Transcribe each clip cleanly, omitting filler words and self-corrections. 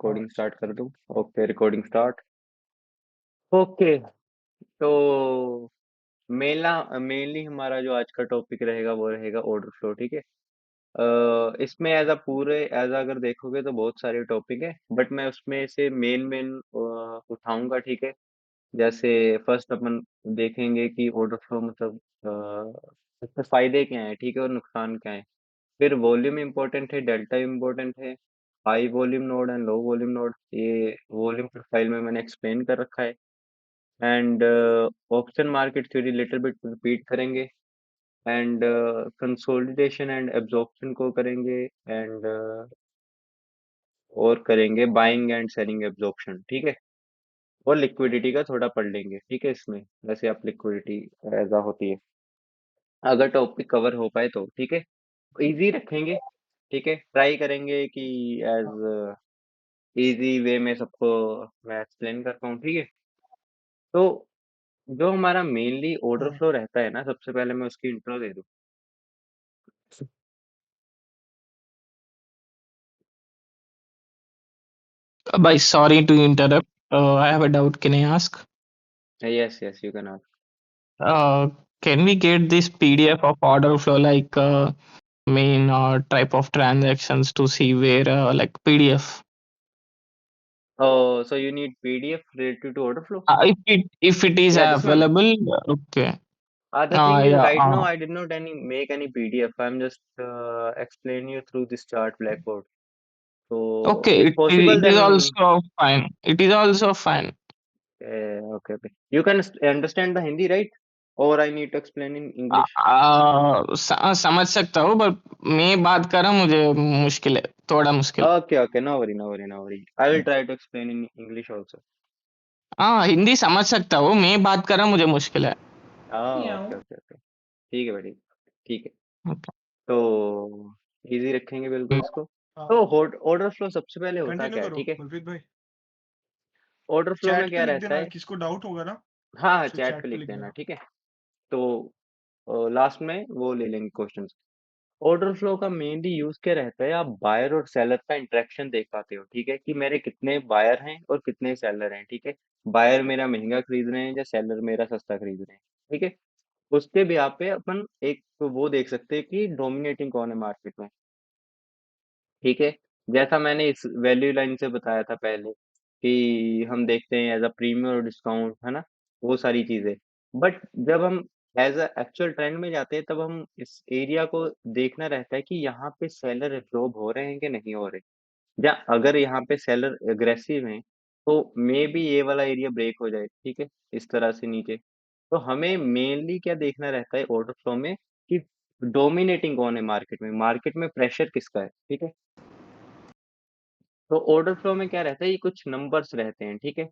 Recording start कर दूं? Okay, recording start. Okay, तो मेनली हमारा जो आज का टॉपिक रहेगा वो रहेगा ऑर्डर फ्लो। ठीक है। इसमें एज अगर देखोगे तो बहुत सारे टॉपिक है, बट मैं उसमें से मेन मेन उठाऊंगा। ठीक है। जैसे फर्स्ट अपन देखेंगे कि ऑर्डर फ्लो मतलब इसके फायदे क्या हैं, ठीक है, और नुकसान क्या है। फिर वॉल्यूम इंपॉर्टेंट है, डेल्टा इंपॉर्टेंट है, high volume node and low volume node, ये वॉल्यूम प्रोफाइल में मैंने एक्सप्लेन कर रखा है। And option market theory little bit repeat करेंगे। एंड कंसोलिडेशन एंड एब्जॉर्प्शन को करेंगे। एंड और करेंगे बाइंग एंड सेलिंग एब्जॉर्प्शन। ठीक है। और लिक्विडिटी का थोड़ा पढ़ लेंगे। ठीक है, इसमें वैसे आप लिक्विडिटी ऐसा होती है, अगर टॉपिक कवर हो पाए तो। ठीक है, इजी रखेंगे। ठीक है, ट्राई करेंगे कि एज इजी वे में सबको मैं एक्सप्लेन कर पाऊँ। ठीक है। तो जो हमारा मेनली ऑर्डर हाँ। फ्लो रहता है ना, सबसे पहले मैं उसकी इंट्रो दे दूं। By sorry to interrupt. I have a doubt. Can I ask? Yes yes, you can ask. Uh, can we get this PDF of order flow like main type of transactions to see where like PDF? Oh, so you need PDF related to order flow? If it is Yeah, this one. available, okay. The thing is, Yeah. right now I did not make any PDF. I'm just explaining you through this chart blackboard. So Okay. if possible, It is then also fine. It is also fine. okay, okay. You can understand the Hindi, right? Or I need to explain in English? समझ सकता हूँ पर मैं बात कर रहा हूँ मुझे मुश्किल है थोड़ा मुश्किल Okay, okay. No worry, no worry, no worry. I will try to explain in English also. हाँ हिंदी समझ सकता हूँ मैं बात कर रहा हूँ मुझे मुश्किल है ओके ओके ओके, ठीक है बेटी, ठीक है। Okay. तो इजी रखेंगे बिल्कुल हम्म, इसको। हाँ, तो ऑर्डर फ्लो सबसे पहले होता कंटिन्यू क्या है, करो ठीक है। बलप्रीत भाई। ऑर्डर फ्लो में चैट पे क्या लिख रहता देना, है। किसको डाउट होगा ना हाँ हाँ, उसे चैट पे चैट पे लिख लिख देना, देना। ठीक है। तो लास्ट में वो ले लेंगे क्वेश्चंस। ऑर्डर फ्लो का मेनली यूज क्या रहता है, आप बायर और सेलर का इंटरेक्शन देख पाते हो। ठीक है, कि मेरे कितने बायर हैं और कितने सेलर हैं। ठीक है, बायर मेरा महंगा खरीद रहे हैं या सेलर मेरा सस्ता खरीद रहे हैं। ठीक है, उसके ब्याह पे अपन एक तो वो देख सकते हैं कि डोमिनेटिंग कौन है मार्केट में। ठीक है, जैसा मैंने इस वैल्यू लाइन से बताया था पहले कि हम देखते हैं एज अ प्रीमियम और डिस्काउंट, है ना, वो सारी चीजें। बट जब हम एज अ एक्चुअल ट्रेंड में जाते हैं तब हम इस एरिया को देखना रहता है कि यहाँ पे सेलर एब्जॉर्ब हो रहे हैं कि नहीं हो रहे। या अगर यहाँ पे सेलर एग्रेसिव हैं तो मे बी ये वाला एरिया ब्रेक हो जाए। ठीक है, इस तरह से नीचे। तो हमें मेनली क्या देखना रहता है ऑर्डर फ्लो में, कि डोमिनेटिंग कौन है मार्केट में, मार्केट में प्रेशर किसका है। ठीक है, तो ऑर्डर फ्लो में क्या रहता है, ये कुछ नंबर्स रहते हैं। ठीक है,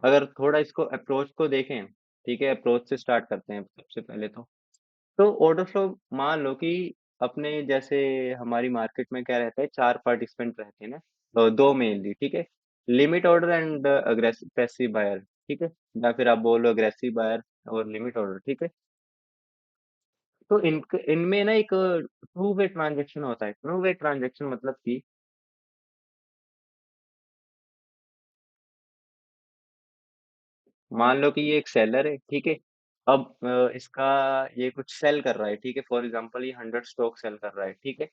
अगर थोड़ा इसको अप्रोच को देखें, ठीक है, अप्रोच से स्टार्ट करते हैं सबसे पहले। तो ऑर्डर फ्लो मान लो कि अपने जैसे हमारी मार्केट में क्या रहता है, चार पार्टिसिपेंट रहते हैं ना, तो दो मेनली। ठीक है, limit order and aggressive passive buyer. ठीक है, या फिर आप बोलो अग्रेसिव बायर और लिमिट ऑर्डर। ठीक है, तो इनमें ना एक टू वे ट्रांजेक्शन होता है। टू वे ट्रांजेक्शन मतलब कि मान लो कि ये एक सेलर है। ठीक है, अब इसका ये कुछ सेल कर रहा है। ठीक है, फॉर एग्जांपल ये 100 स्टॉक सेल कर रहा है। ठीक है,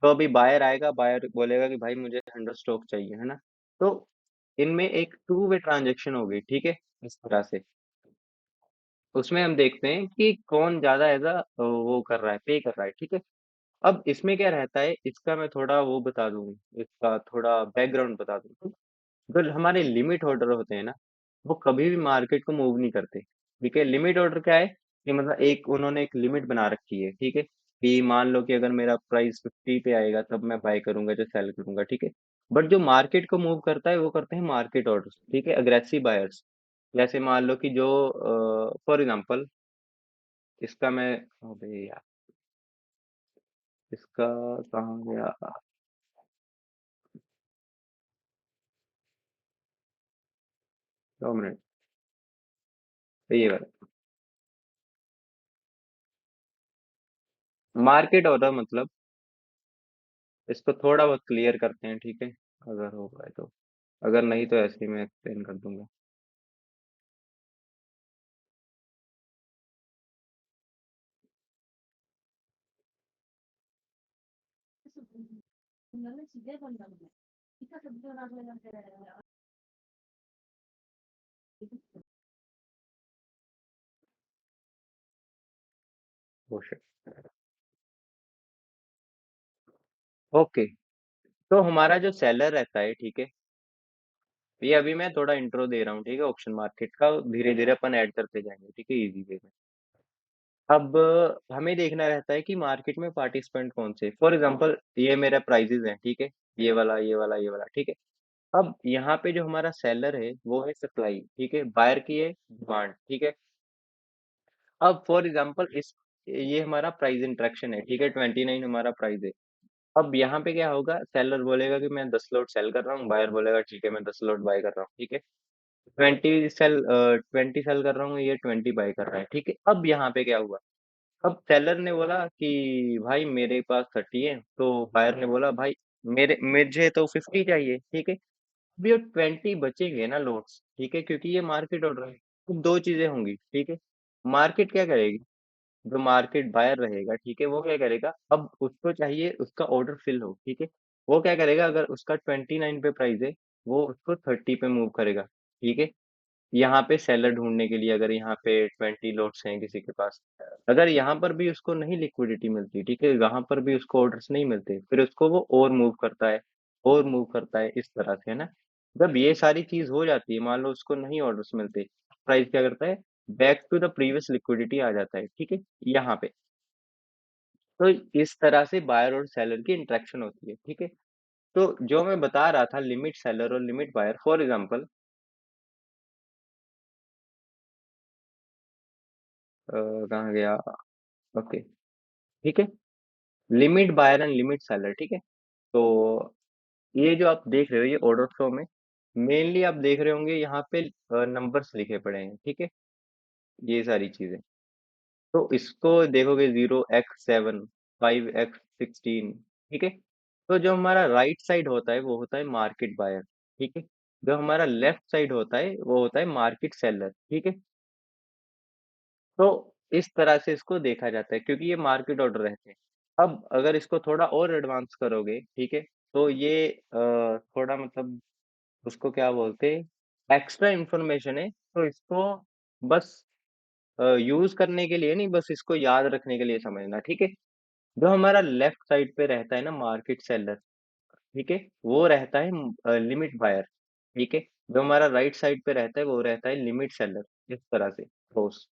तो अभी बायर आएगा, बायर बोलेगा कि भाई मुझे 100 स्टॉक चाहिए, है ना। तो इनमें एक टू वे ट्रांजेक्शन होगी। ठीक है, इस तरह से उसमें हम देखते हैं कि कौन ज्यादा एज अ वो कर रहा है, पे कर रहा है। ठीक है, अब इसमें क्या रहता है, इसका मैं थोड़ा वो बता दूं, इसका थोड़ा बैकग्राउंड बता दूं। जो हमारे लिमिट ऑर्डर होते हैं ना, वो कभी भी मार्केट को मूव नहीं करते। ठीक है, लिमिट ऑर्डर क्या है, कि मतलब एक उन्होंने एक लिमिट बना रखी है। ठीक है, कि मान लो कि अगर मेरा प्राइस 50 पे आएगा तब मैं बाय करूंगा जो सेल करूंगा। ठीक है, बट जो मार्केट को मूव करता है वो करते हैं मार्केट ऑर्डर्स। ठीक है, अग्रेसिव बायर्स। जैसे मान लो कि जो फॉर एग्जांपल इसका मैं, अबे यार, इसका कहाँ गया, 2 मिनट, ये वाला मार्केट ऑर्डर मतलब, इसको थोड़ा बहुत क्लियर करते हैं। ठीक है, अगर हो पाए तो। अगर नहीं तो ऐसे ही मैं एक्सप्लेन कर दूंगा। वो ओके। तो हमारा जो सेलर रहता है, ठीक है, ये अभी मैं थोड़ा इंट्रो दे रहा हूँ, ठीक है, ऑप्शन मार्केट का, धीरे धीरे अपन ऐड करते जाएंगे, ठीक है, इजी वे में। अब हमें देखना रहता है कि मार्केट में पार्टिसिपेंट कौन से, फॉर एग्जांपल ये मेरा प्राइजेस है, ठीक है, ये वाला ये वाला ये वाला, ठीक है। अब यहाँ पे जो हमारा सेलर है वो है सप्लाई, ठीक है, बायर की है डिमांड, ठीक है। अब फॉर एग्जांपल इस ये हमारा प्राइस इंटरेक्शन है, ठीक है, 29 हमारा प्राइस है। अब यहाँ पे क्या होगा, सेलर बोलेगा कि मैं 10 लॉट सेल कर रहा हूँ, बायर बोलेगा ठीक है मैं 10 लॉट बाय कर रहा हूँ, ठीक है। 20 सेल कर रहा हूँ, ये 20 बाय कर रहा है, ठीक है। अब यहाँ पे क्या हुआ, अब सेलर ने बोला कि भाई मेरे पास 30 है, तो बायर ने बोला भाई मेरे मुझे तो 50 चाहिए, ठीक है। अब ये 20 बचेंगे ना लॉट्स, ठीक है, क्योंकि ये मार्केट ऑर्डर है। तो दो चीजें होंगी, ठीक है। मार्केट क्या करेगी, जो मार्केट बायर रहेगा, ठीक है, वो क्या करेगा, अब उसको चाहिए उसका ऑर्डर फिल हो, ठीक है। वो क्या करेगा, अगर उसका 29 पे प्राइस है, वो उसको 30 पे मूव करेगा, ठीक है। यहाँ पे सेलर ढूंढने के लिए, अगर यहाँ पे 20 लॉट्स हैं किसी के पास, अगर यहाँ पर भी उसको नहीं लिक्विडिटी मिलती, ठीक है, यहाँ पर भी उसको ऑर्डर्स नहीं मिलते, फिर उसको वो और मूव करता है, और मूव करता है, इस तरह से, है ना। जब ये सारी चीज हो जाती है, मान लो उसको नहीं ऑर्डर्स मिलते, प्राइस क्या करता है, back to the previous liquidity आ जाता है, ठीक है, यहाँ पे। तो इस तरह से बायर और सेलर की इंटरेक्शन होती है, ठीक है। तो जो मैं बता रहा था, लिमिट सेलर और लिमिट बायर, फॉर एग्जांपल कहाँ गया, ओके, ठीक है, limit buyer and limit seller, ठीक है। तो ये जो आप देख रहे हो, ये ऑर्डर फ्लो में मेनली आप देख रहे होंगे, यहाँ पे नंबर्स लिखे पड़े हैं, ठीक है, ये सारी चीजें। तो इसको देखोगे 0x7, 5x16, ठीक है। तो जो हमारा राइट साइड होता है वो होता है मार्केट बायर, ठीक है। जो हमारा लेफ्ट साइड होता है वो होता है मार्केट सेलर, ठीक है। तो इस तरह से इसको देखा जाता है, क्योंकि ये मार्केट ऑर्डर रहते हैं। अब अगर इसको थोड़ा और एडवांस करोगे, ठीक है, तो ये थोड़ा मतलब उसको क्या बोलते हैं, एक्स्ट्रा इंफॉर्मेशन है, तो इसको बस यूज करने के लिए नहीं, बस इसको याद रखने के लिए समझना, ठीक है। जो हमारा लेफ्ट साइड पे रहता है ना मार्केट सेलर, ठीक है, वो रहता है लिमिट बायर, ठीक है। जो हमारा राइट साइड पे रहता है वो रहता है लिमिट सेलर, इस तरह से रोज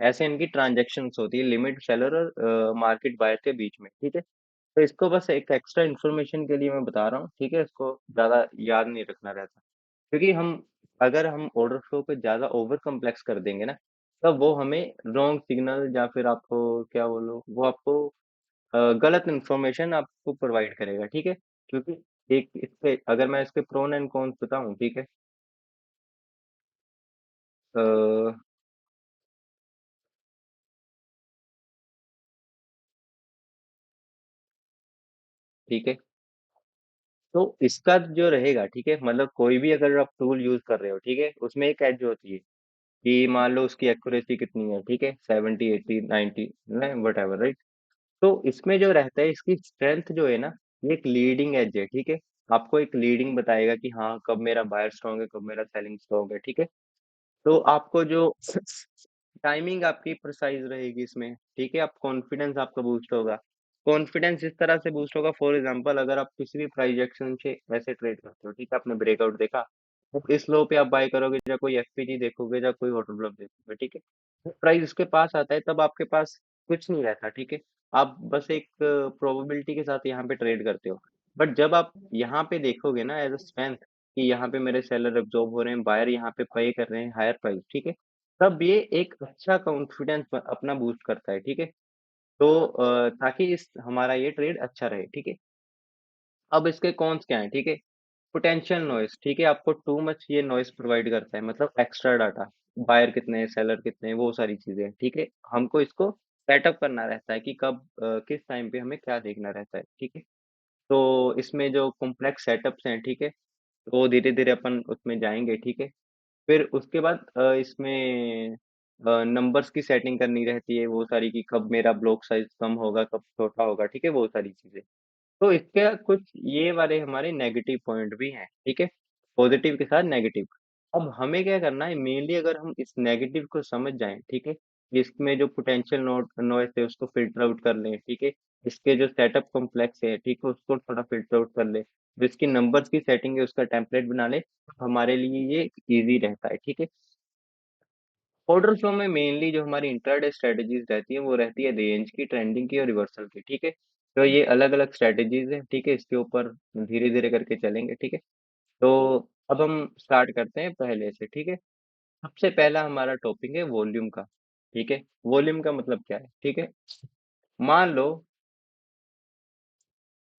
ऐसे इनकी ट्रांजेक्शन्स होती है, लिमिट सेलर और मार्केट बायर के बीच में, ठीक है। तो इसको बस एक एक्स्ट्रा इन्फॉर्मेशन के लिए मैं बता रहा हूँ, ठीक है, इसको ज्यादा याद नहीं रखना रहता, क्योंकि हम अगर हम ऑर्डर फ्लो पे ज्यादा ओवर कम्प्लेक्स कर देंगे ना, तब वो हमें रॉन्ग सिग्नल या फिर आपको क्या बोलो, वो आपको गलत इन्फॉर्मेशन आपको प्रोवाइड करेगा, ठीक है। क्योंकि एक इसके अगर मैं इसके प्रोन एंड कॉन्स बताऊं, ठीक है, अ, ठीक है। तो इसका जो रहेगा, ठीक है, मतलब कोई भी अगर आप टूल यूज कर रहे हो, ठीक है, उसमें एक एज होती है कि मान लो उसकी एक्यूरेसी कितनी है, ठीक है, 70 80 90, वट एवर, राइट। तो इसमें जो रहता है, इसकी स्ट्रेंथ जो है ना, ये एक लीडिंग एज है, ठीक है। आपको एक लीडिंग बताएगा कि हाँ कब मेरा बायर स्ट्रॉन्ग है, कब मेरा सेलिंग स्ट्रॉन्ग है, ठीक है। तो आपको जो टाइमिंग आपकी प्रिसाइज रहेगी इसमें, ठीक है, आप कॉन्फिडेंस आपका बूस्ट होगा। कॉन्फिडेंस इस तरह से बूस्ट होगा, फॉर एग्जांपल अगर आप किसी भी प्राइस एक्शन से वैसे ट्रेड करते हो, ठीक है, आपने ब्रेकआउट देखा, तो इस लो पे आप बाय करोगे, या कोई एफपीजी देखोगे, या कोई ऑर्डर ब्लॉक देखोगे, ठीक है। प्राइस उसके पास आता है, तब आपके पास कुछ नहीं रहता, ठीक है। आप बस एक प्रोबेबिलिटी के साथ यहाँ पे ट्रेड करते हो। बट जब आप यहाँ पे देखोगे ना एज अ स्ट्रेंथ, कि यहाँ पे मेरे सेलर एब्जॉर्ब हो रहे हैं, बायर यहाँ पे पे कर रहे हैं हायर प्राइस, ठीक है, तब ये एक अच्छा कॉन्फिडेंस अपना बूस्ट करता है, ठीक है। तो ताकि इस हमारा ये ट्रेड अच्छा रहे, ठीक है। अब इसके कॉन्स क्या है, ठीक है। पोटेंशियल नॉइस, ठीक है, आपको टू मच ये नॉइस प्रोवाइड करता है, मतलब एक्स्ट्रा डाटा, बायर कितने हैं, सेलर कितने हैं, वो सारी चीजें, ठीक है। हमको इसको सेटअप करना रहता है कि कब किस टाइम पे हमें क्या देखना रहता है, ठीक है। तो इसमें जो कॉम्प्लेक्स सेटअप्स हैं, ठीक है, तो धीरे धीरे अपन उसमें जाएंगे, ठीक है। फिर उसके बाद इसमें नंबर्स की सेटिंग करनी रहती है वो सारी, कि कब मेरा ब्लॉक साइज कम होगा, कब छोटा होगा, ठीक है, वो सारी चीजें। तो इसके कुछ ये वाले हमारे नेगेटिव पॉइंट भी हैं, ठीक है, पॉजिटिव के साथ नेगेटिव। अब हमें क्या करना है मेनली, अगर हम इस नेगेटिव को समझ जाएं, ठीक है, इसमें जो पोटेंशियल नॉइस है उसको फिल्टर आउट कर लें, ठीक है, इसके जो सेटअप कॉम्प्लेक्स है, ठीक है, उसको थोड़ा फिल्टर आउट कर ले, जो इसकी नंबर्स की सेटिंग है उसका टेम्पलेट बना ले, तो हमारे लिए ये इजी रहता है, ठीक है। ऑर्डर फ्लो में मेनली जो हमारी इंट्राडे स्ट्रेटेजीज रहती है वो रहती है रेंज की, ट्रेंडिंग की और रिवर्सल की, ठीक है। तो ये अलग अलग स्ट्रेटेजीज है, ठीक है, इसके ऊपर धीरे धीरे करके चलेंगे, ठीक है। तो अब हम स्टार्ट करते हैं पहले से, ठीक है। सबसे पहला हमारा टॉपिक है वॉल्यूम का, ठीक है। वॉल्यूम का मतलब क्या है, ठीक है। मान लो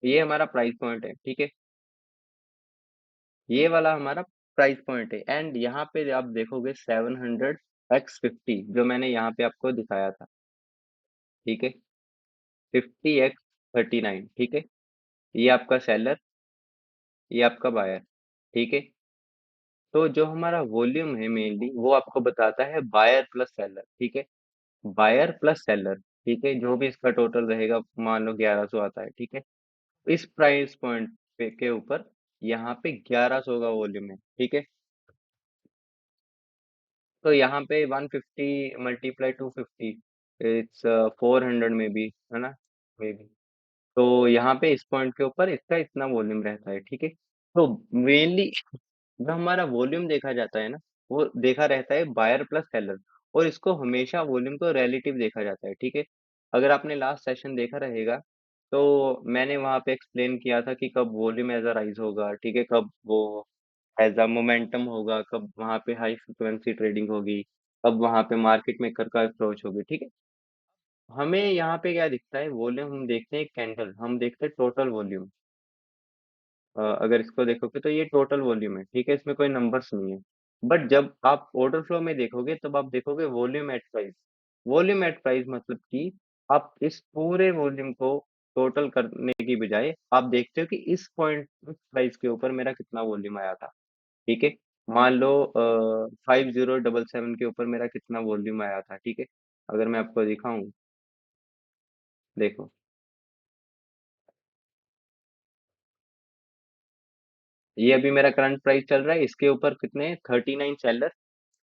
ये हमारा प्राइस पॉइंट है, ठीक है, ये वाला हमारा प्राइस पॉइंट है, एंड यहाँ पे आप देखोगे 700x50 जो मैंने यहाँ पे आपको दिखाया था, ठीक है, 50x39, ठीक है। ये आपका सेलर, ये आपका बायर, ठीक है। तो जो हमारा वॉल्यूम है मेनली वो आपको बताता है बायर प्लस सेलर, ठीक है, बायर प्लस सेलर, ठीक है, जो भी इसका टोटल रहेगा, मान लो 1100 आता है, ठीक है। इस प्राइस पॉइंट पे के ऊपर यहाँ पे 1100 का वॉल्यूम है, ठीक है। तो यहाँ पे 150 मल्टीप्लाई 250, इट्स 400 में भी, है ना, मे बी। तो यहाँ पे इस पॉइंट के ऊपर इसका इतना वॉल्यूम रहता है, ठीक है। तो मेनली जो हमारा वॉल्यूम देखा जाता है ना, वो देखा रहता है बायर प्लस सेलर, और इसको हमेशा वॉल्यूम को रिलेटिव देखा जाता है, ठीक है। अगर आपने लास्ट सेशन देखा रहेगा तो मैंने वहां पे एक्सप्लेन किया था कि कब वॉल्यूम एज अ राइज होगा, ठीक है, कब वो एज अ मोमेंटम होगा, कब वहां पे हाई फ्रिक्वेंसी ट्रेडिंग होगी, कब वहां पे मार्केट मेकर का अप्रोच होगी, ठीक है। हमें यहाँ पे क्या दिखता है, वॉल्यूम हम देखते हैं कैंडल, हम देखते हैं टोटल वॉल्यूम। अगर इसको देखोगे तो ये टोटल वॉल्यूम है, ठीक है, इसमें कोई नंबर्स नहीं है। बट जब आप ऑर्डर फ्लो में देखोगे तब आप देखोगे volume at price. Volume at price मतलब कि आप इस पूरे वॉल्यूम को टोटल करने की बजाय आप देखते हो कि इस पॉइंट प्राइस के ऊपर मेरा कितना वॉल्यूम आया था, ठीक है। मान लो 5077 के ऊपर मेरा कितना वॉल्यूम आया था, ठीक है। अगर मैं आपको दिखाऊं, देखो, ये अभी मेरा करंट प्राइस चल रहा है, इसके ऊपर कितने 39 सेलर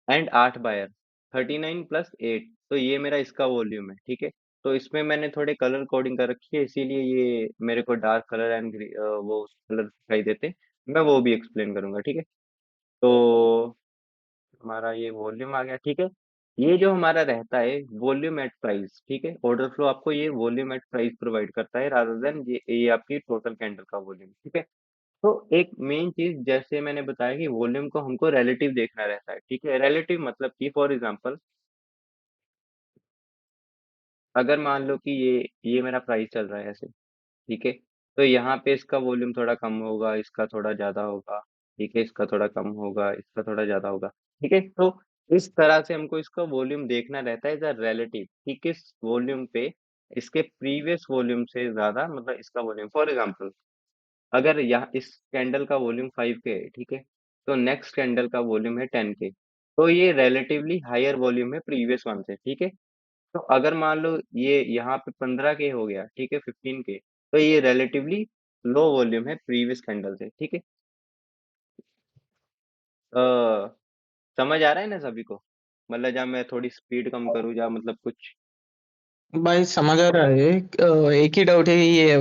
एंड 8 बायर, 39 प्लस 8, तो ये मेरा इसका वॉल्यूम है, ठीक है। तो इसमें मैंने थोड़े कलर कोडिंग कर रखी है, इसीलिए ये मेरे को डार्क कलर एंड वो कलर दिखाई देते हैं। मैं वो भी एक्सप्लेन करूंगा, ठीक है। तो हमारा ये वॉल्यूम आ गया, ठीक है। ये जो हमारा रहता है वॉल्यूम एट प्राइस, ठीक है, ऑर्डर फ्लो आपको ये वॉल्यूम एट प्राइस प्रोवाइड करता है, रादर देन ये आपकी टोटल कैंडल का वॉल्यूम, ठीक है। तो एक मेन चीज जैसे मैंने बताया कि वॉल्यूम को हमको रिलेटिव देखना रहता है, ठीक है। रिलेटिव मतलब कि फॉर एग्जांपल, अगर मान लो कि ये मेरा प्राइस चल रहा है ऐसे, ठीक है, तो यहाँ पे इसका वॉल्यूम थोड़ा कम होगा, इसका थोड़ा ज्यादा होगा, ठीक है, इसका थोड़ा कम होगा, इसका थोड़ा ज्यादा होगा, ठीक है। तो इस तरह से हमको इसका वॉल्यूम देखना रहता है एज रिलेटिव, कि किस वॉल्यूम पे इसके प्रीवियस वॉल्यूम से ज्यादा, मतलब इसका वॉल्यूम, फॉर एग्जांपल अगर यहाँ इस कैंडल का वॉल्यूम 5 के है, ठीक है, तो नेक्स्ट कैंडल का वॉल्यूम है 10 के, तो ये रिलेटिवली हायर वॉल्यूम है प्रीवियस वन से, ठीक है। तो अगर मान लो ये यहाँ पे 15 के हो गया, ठीक है, 15 के, तो ये रिलेटिवली लो वॉल्यूम है प्रीवियस कैंडल से, ठीक है। समझ आ रहा है ना सभी को, मतलब जब मैं थोड़ी स्पीड कम करूँ या मतलब कुछ। भाई समझ आ रहा है। एक ही डाउट है कि ये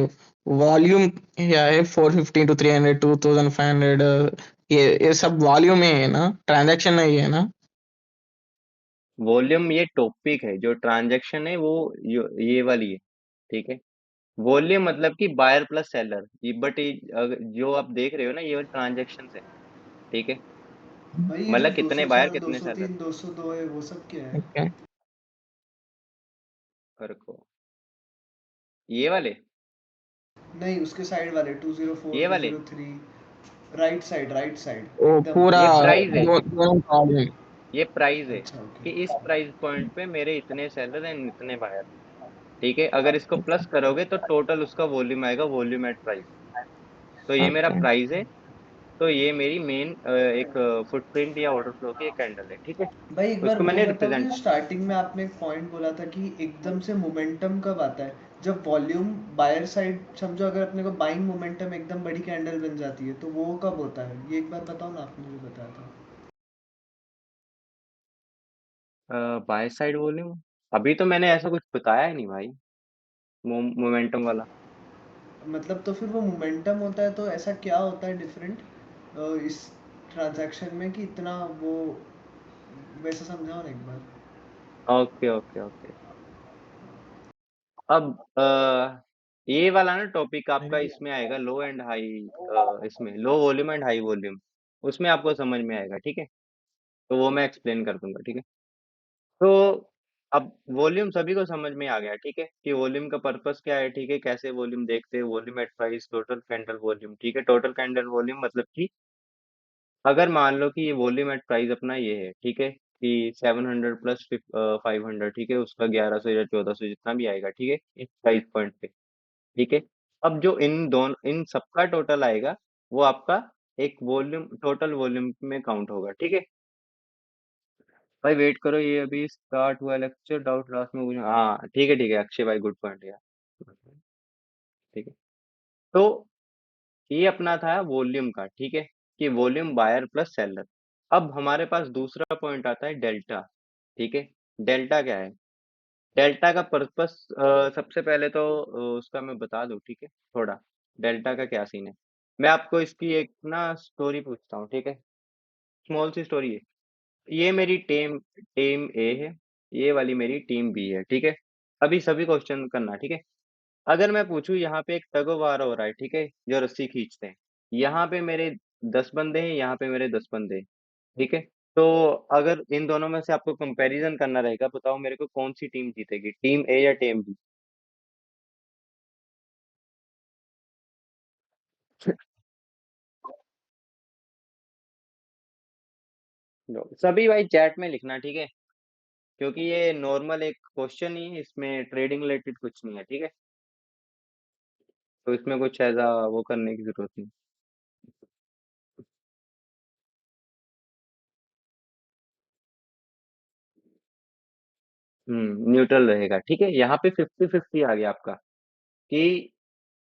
वॉल्यूम क्या है, 450 to 300 2500, ये सब वॉल्यूम में है ना, ट्रांजैक्शन नहीं है ना? वॉल्यूम ये टॉपिक है, जो ट्रांजैक्शन है वो ये वाली है, ठीक है। वॉल्यूम मतलब कि बायर प्लस सेलर, ये बट जो आप देख रहे हो ना ये ट्रांजैक्शन है, ठीक है, भाई ये जो मतलब कितने बायर 204 कितने सेलर। 203 202 है वो सब क्या है? ओके। रखो ये वाले, नहीं, उसके साइड वाले 204 ये वाले, 203, राइट साइड वो एकदम पूरा ये ऊपर प्राइस है, वाला। दोनों वॉल्यूम। ये प्राइस है अच्छा, ओके। कि इस प्राइस पॉइंट पे मेरे इतने सेलर एंड इतने बायर, ठीक है। अगर इसको प्लस करोगे तो टोटल उसका वॉल्यूम आएगा, वॉल्यूम एट प्राइस। तो ये मेरा ओके। प्राइस है, तो ये मेरी मेन एक फुटप्रिंट या ऑर्डर फ्लो की एक कैंडल है, ठीक है। भाई एक बार उसको वो मैंने बताओगे, रिप्रेजेंट। स्टार्टिंग में आपने एक पॉइंट बोला था कि एकदम से मोमेंटम कब आता है, जब वॉल्यूम बायर साइड, समझो अगर अपने को बाइंग मोमेंटम एकदम बड़ी कैंडल बन जाती है, तो वो कब होता है, ये एक बार बताओ ना, आपने मुझे बताया था। बाय साइड वॉल्यूम, अभी तो मैंने ऐसा कुछ बताया ही नहीं भाई, मोमेंटम वाला। मतलब तो फिर वो मोमेंटम होता है, तो ऐसा क्या होता है डिफरेंट इस ट्रांजैक्शन में कि इतना वो, वैसे समझाओ ना एक बार। Okay okay okay. अब ये वाला ना टॉपिक आपका इसमें आएगा, लो एंड हाई, इसमें low volume and high volume, उसमें आपको समझ में आएगा, ठीक है। तो वो मैं एक्सप्लेन कर दूंगा, ठीक है। तो अब वॉल्यूम सभी को समझ में आ गया, ठीक है, कि वॉल्यूम का पर्पस क्या है, ठीक है, कैसे वॉल्यूम देखते हैं, volume at price, total candle volume, ठीक है। टोटल कैंडल वॉल्यूम मतलब कि अगर मान लो कि ये वॉल्यूम एट प्राइस अपना ये है, ठीक है, कि 700 प्लस 500, ठीक है, उसका 1100 या 1400 जितना भी आएगा, ठीक है, इस प्राइस पॉइंट पे, ठीक है। अब जो इन सबका टोटल आएगा, वो आपका एक वॉल्यूम, टोटल वॉल्यूम में काउंट होगा, ठीक है। भाई वेट करो, ये अभी स्टार्ट हुआ लेक्चर, डाउट लास्ट में पूछना, हाँ ठीक है अक्षय भाई, गुड पॉइंट यार, ठीक है। तो ये अपना था वॉल्यूम का, ठीक है, कि वॉल्यूम बायर प्लस सेलर। अब हमारे पास दूसरा पॉइंट आता है डेल्टा, ठीक है। डेल्टा क्या है? डेल्टा का पर्पस, सबसे पहले तो उसका मैं बता दूं, ठीक है, थोड़ा डेल्टा का क्या सीन है। मैं आपको इसकी एक ना स्टोरी पूछता हूँ, ठीक है, स्मॉल सी स्टोरी है। ये मेरी टीम टीम ए है, ये वाली मेरी टीम बी है, ठीक है। अभी सभी क्वेश्चन करना, ठीक है। अगर मैं पूछूं, यहाँ पे एक टग ऑफ वार हो रहा है, ठीक है, जो रस्सी खींचते हैं, यहाँ पे मेरे 10 बंदे हैं, यहाँ पे मेरे 10 बंदे हैं, ठीक है। तो अगर इन दोनों में से आपको कंपैरिजन करना रहेगा, बताओ मेरे को कौन सी टीम जीतेगी, टीम ए या टीम बी? सभी भाई चैट में लिखना, ठीक है, क्योंकि ये नॉर्मल एक क्वेश्चन ही है, इसमें ट्रेडिंग रिलेटेड कुछ नहीं है, ठीक है। तो इसमें कुछ ऐसा वो करने की जरूरत नहीं। न्यूट्रल रहेगा, ठीक है। यहाँ पे 50-50 आ गया आपका, कि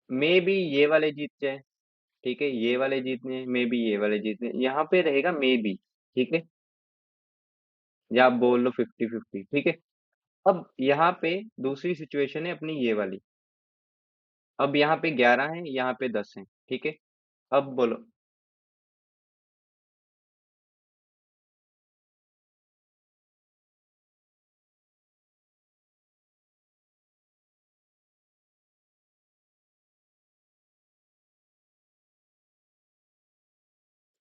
मे बी ये वाले जीत जाए, ठीक है, ये वाले जीतने, मे बी ये वाले जीतने, यहाँ पे रहेगा मे बी, ठीक है, या आप बोल लो 50-50, ठीक है। अब यहाँ पे दूसरी सिचुएशन है अपनी ये वाली। अब यहाँ पे 11 है, यहाँ पे 10 है, ठीक है। अब बोलो।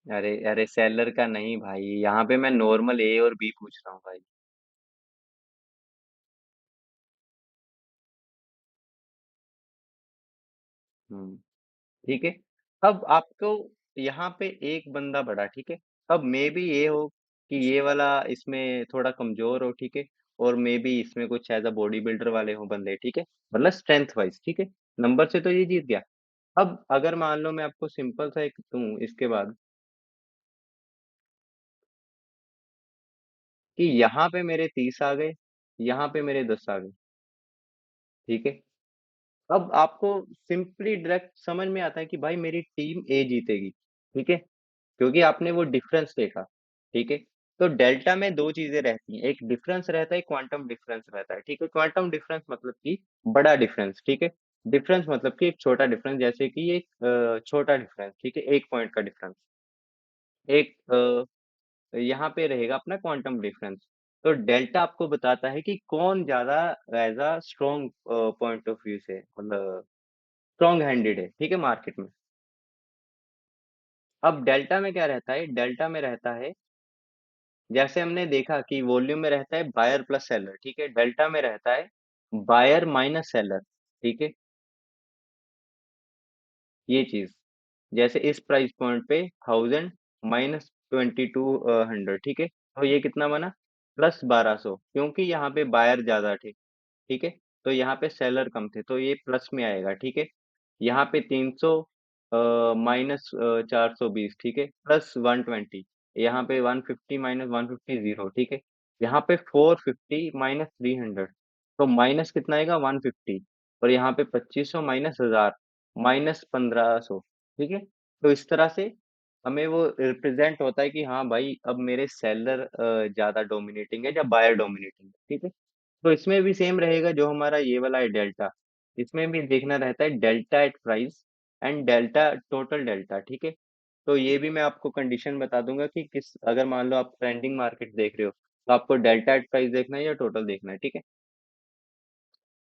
अरे अरे, सेलर का नहीं भाई, यहाँ पे मैं नॉर्मल ए और बी पूछ रहा हूँ भाई। हम्म, ठीक है। अब आपको यहाँ पे एक बंदा बढ़ा, ठीक है। अब मे बी ये हो कि ये वाला इसमें थोड़ा कमजोर हो, ठीक है, और मे बी इसमें कुछ एज अ बॉडी बिल्डर वाले हो बंदे, ठीक है, मतलब स्ट्रेंथ वाइज, ठीक है। नंबर से तो ये जीत गया। अब अगर मान लो मैं आपको सिंपल सा एक दूं इसके बाद, कि यहाँ पे मेरे 30 आ गए, यहाँ पे मेरे 10 आ गए, ठीक है। अब आपको सिंपली डायरेक्ट समझ में आता है कि भाई मेरी टीम ए जीतेगी, ठीक है, क्योंकि आपने वो डिफरेंस देखा, ठीक है। तो डेल्टा में दो चीजें रहती हैं, एक डिफरेंस रहता है, क्वांटम डिफरेंस रहता है, ठीक है। क्वांटम डिफरेंस मतलब कि बड़ा डिफरेंस, ठीक है। डिफरेंस मतलब कि एक छोटा डिफरेंस, जैसे कि एक छोटा डिफरेंस, ठीक है, 1 पॉइंट का डिफरेंस, एक यहाँ पे रहेगा अपना क्वांटम डिफरेंस। तो डेल्टा आपको बताता है कि कौन ज्यादा as a strong point of view से, मतलब स्ट्रॉन्ग हैंडेड है, ठीक है, मार्केट में। अब डेल्टा में क्या रहता है, डेल्टा में रहता है, जैसे हमने देखा कि वॉल्यूम में रहता है बायर प्लस सेलर, ठीक है, डेल्टा में रहता है बायर माइनस सेलर, ठीक है, ये चीज। जैसे इस प्राइस पॉइंट पे 1000 - 2200, ठीक है, तो ये कितना बना, +1200, क्योंकि यहाँ पे बायर ज्यादा थे, ठीक है, तो यहाँ पे सेलर कम थे, तो ये प्लस में आएगा, ठीक है। यहाँ पे 300, माइनस 420, ठीक है, प्लस 120, यहाँ पे 150 माइनस 150 जीरो, ठीक है, यहाँ पे 450 माइनस 300, तो माइनस कितना आएगा 150, और यहाँ पे 2500 माइनस 1000 माइनस 1500, ठीक है। तो इस तरह से हमें वो रिप्रेजेंट होता है कि हाँ भाई अब मेरे सेलर ज्यादा डोमिनेटिंग है या बायर डोमिनेटिंग है, ठीक है। तो इसमें भी सेम रहेगा जो हमारा ये वाला है डेल्टा, इसमें भी देखना रहता है delta at price and delta total delta, ठीक है। तो ये भी मैं आपको कंडीशन बता दूंगा कि किस, अगर मान लो आप ट्रेंडिंग मार्केट देख रहे हो तो आपको डेल्टा एट प्राइस देखना है या टोटल देखना है, ठीक है।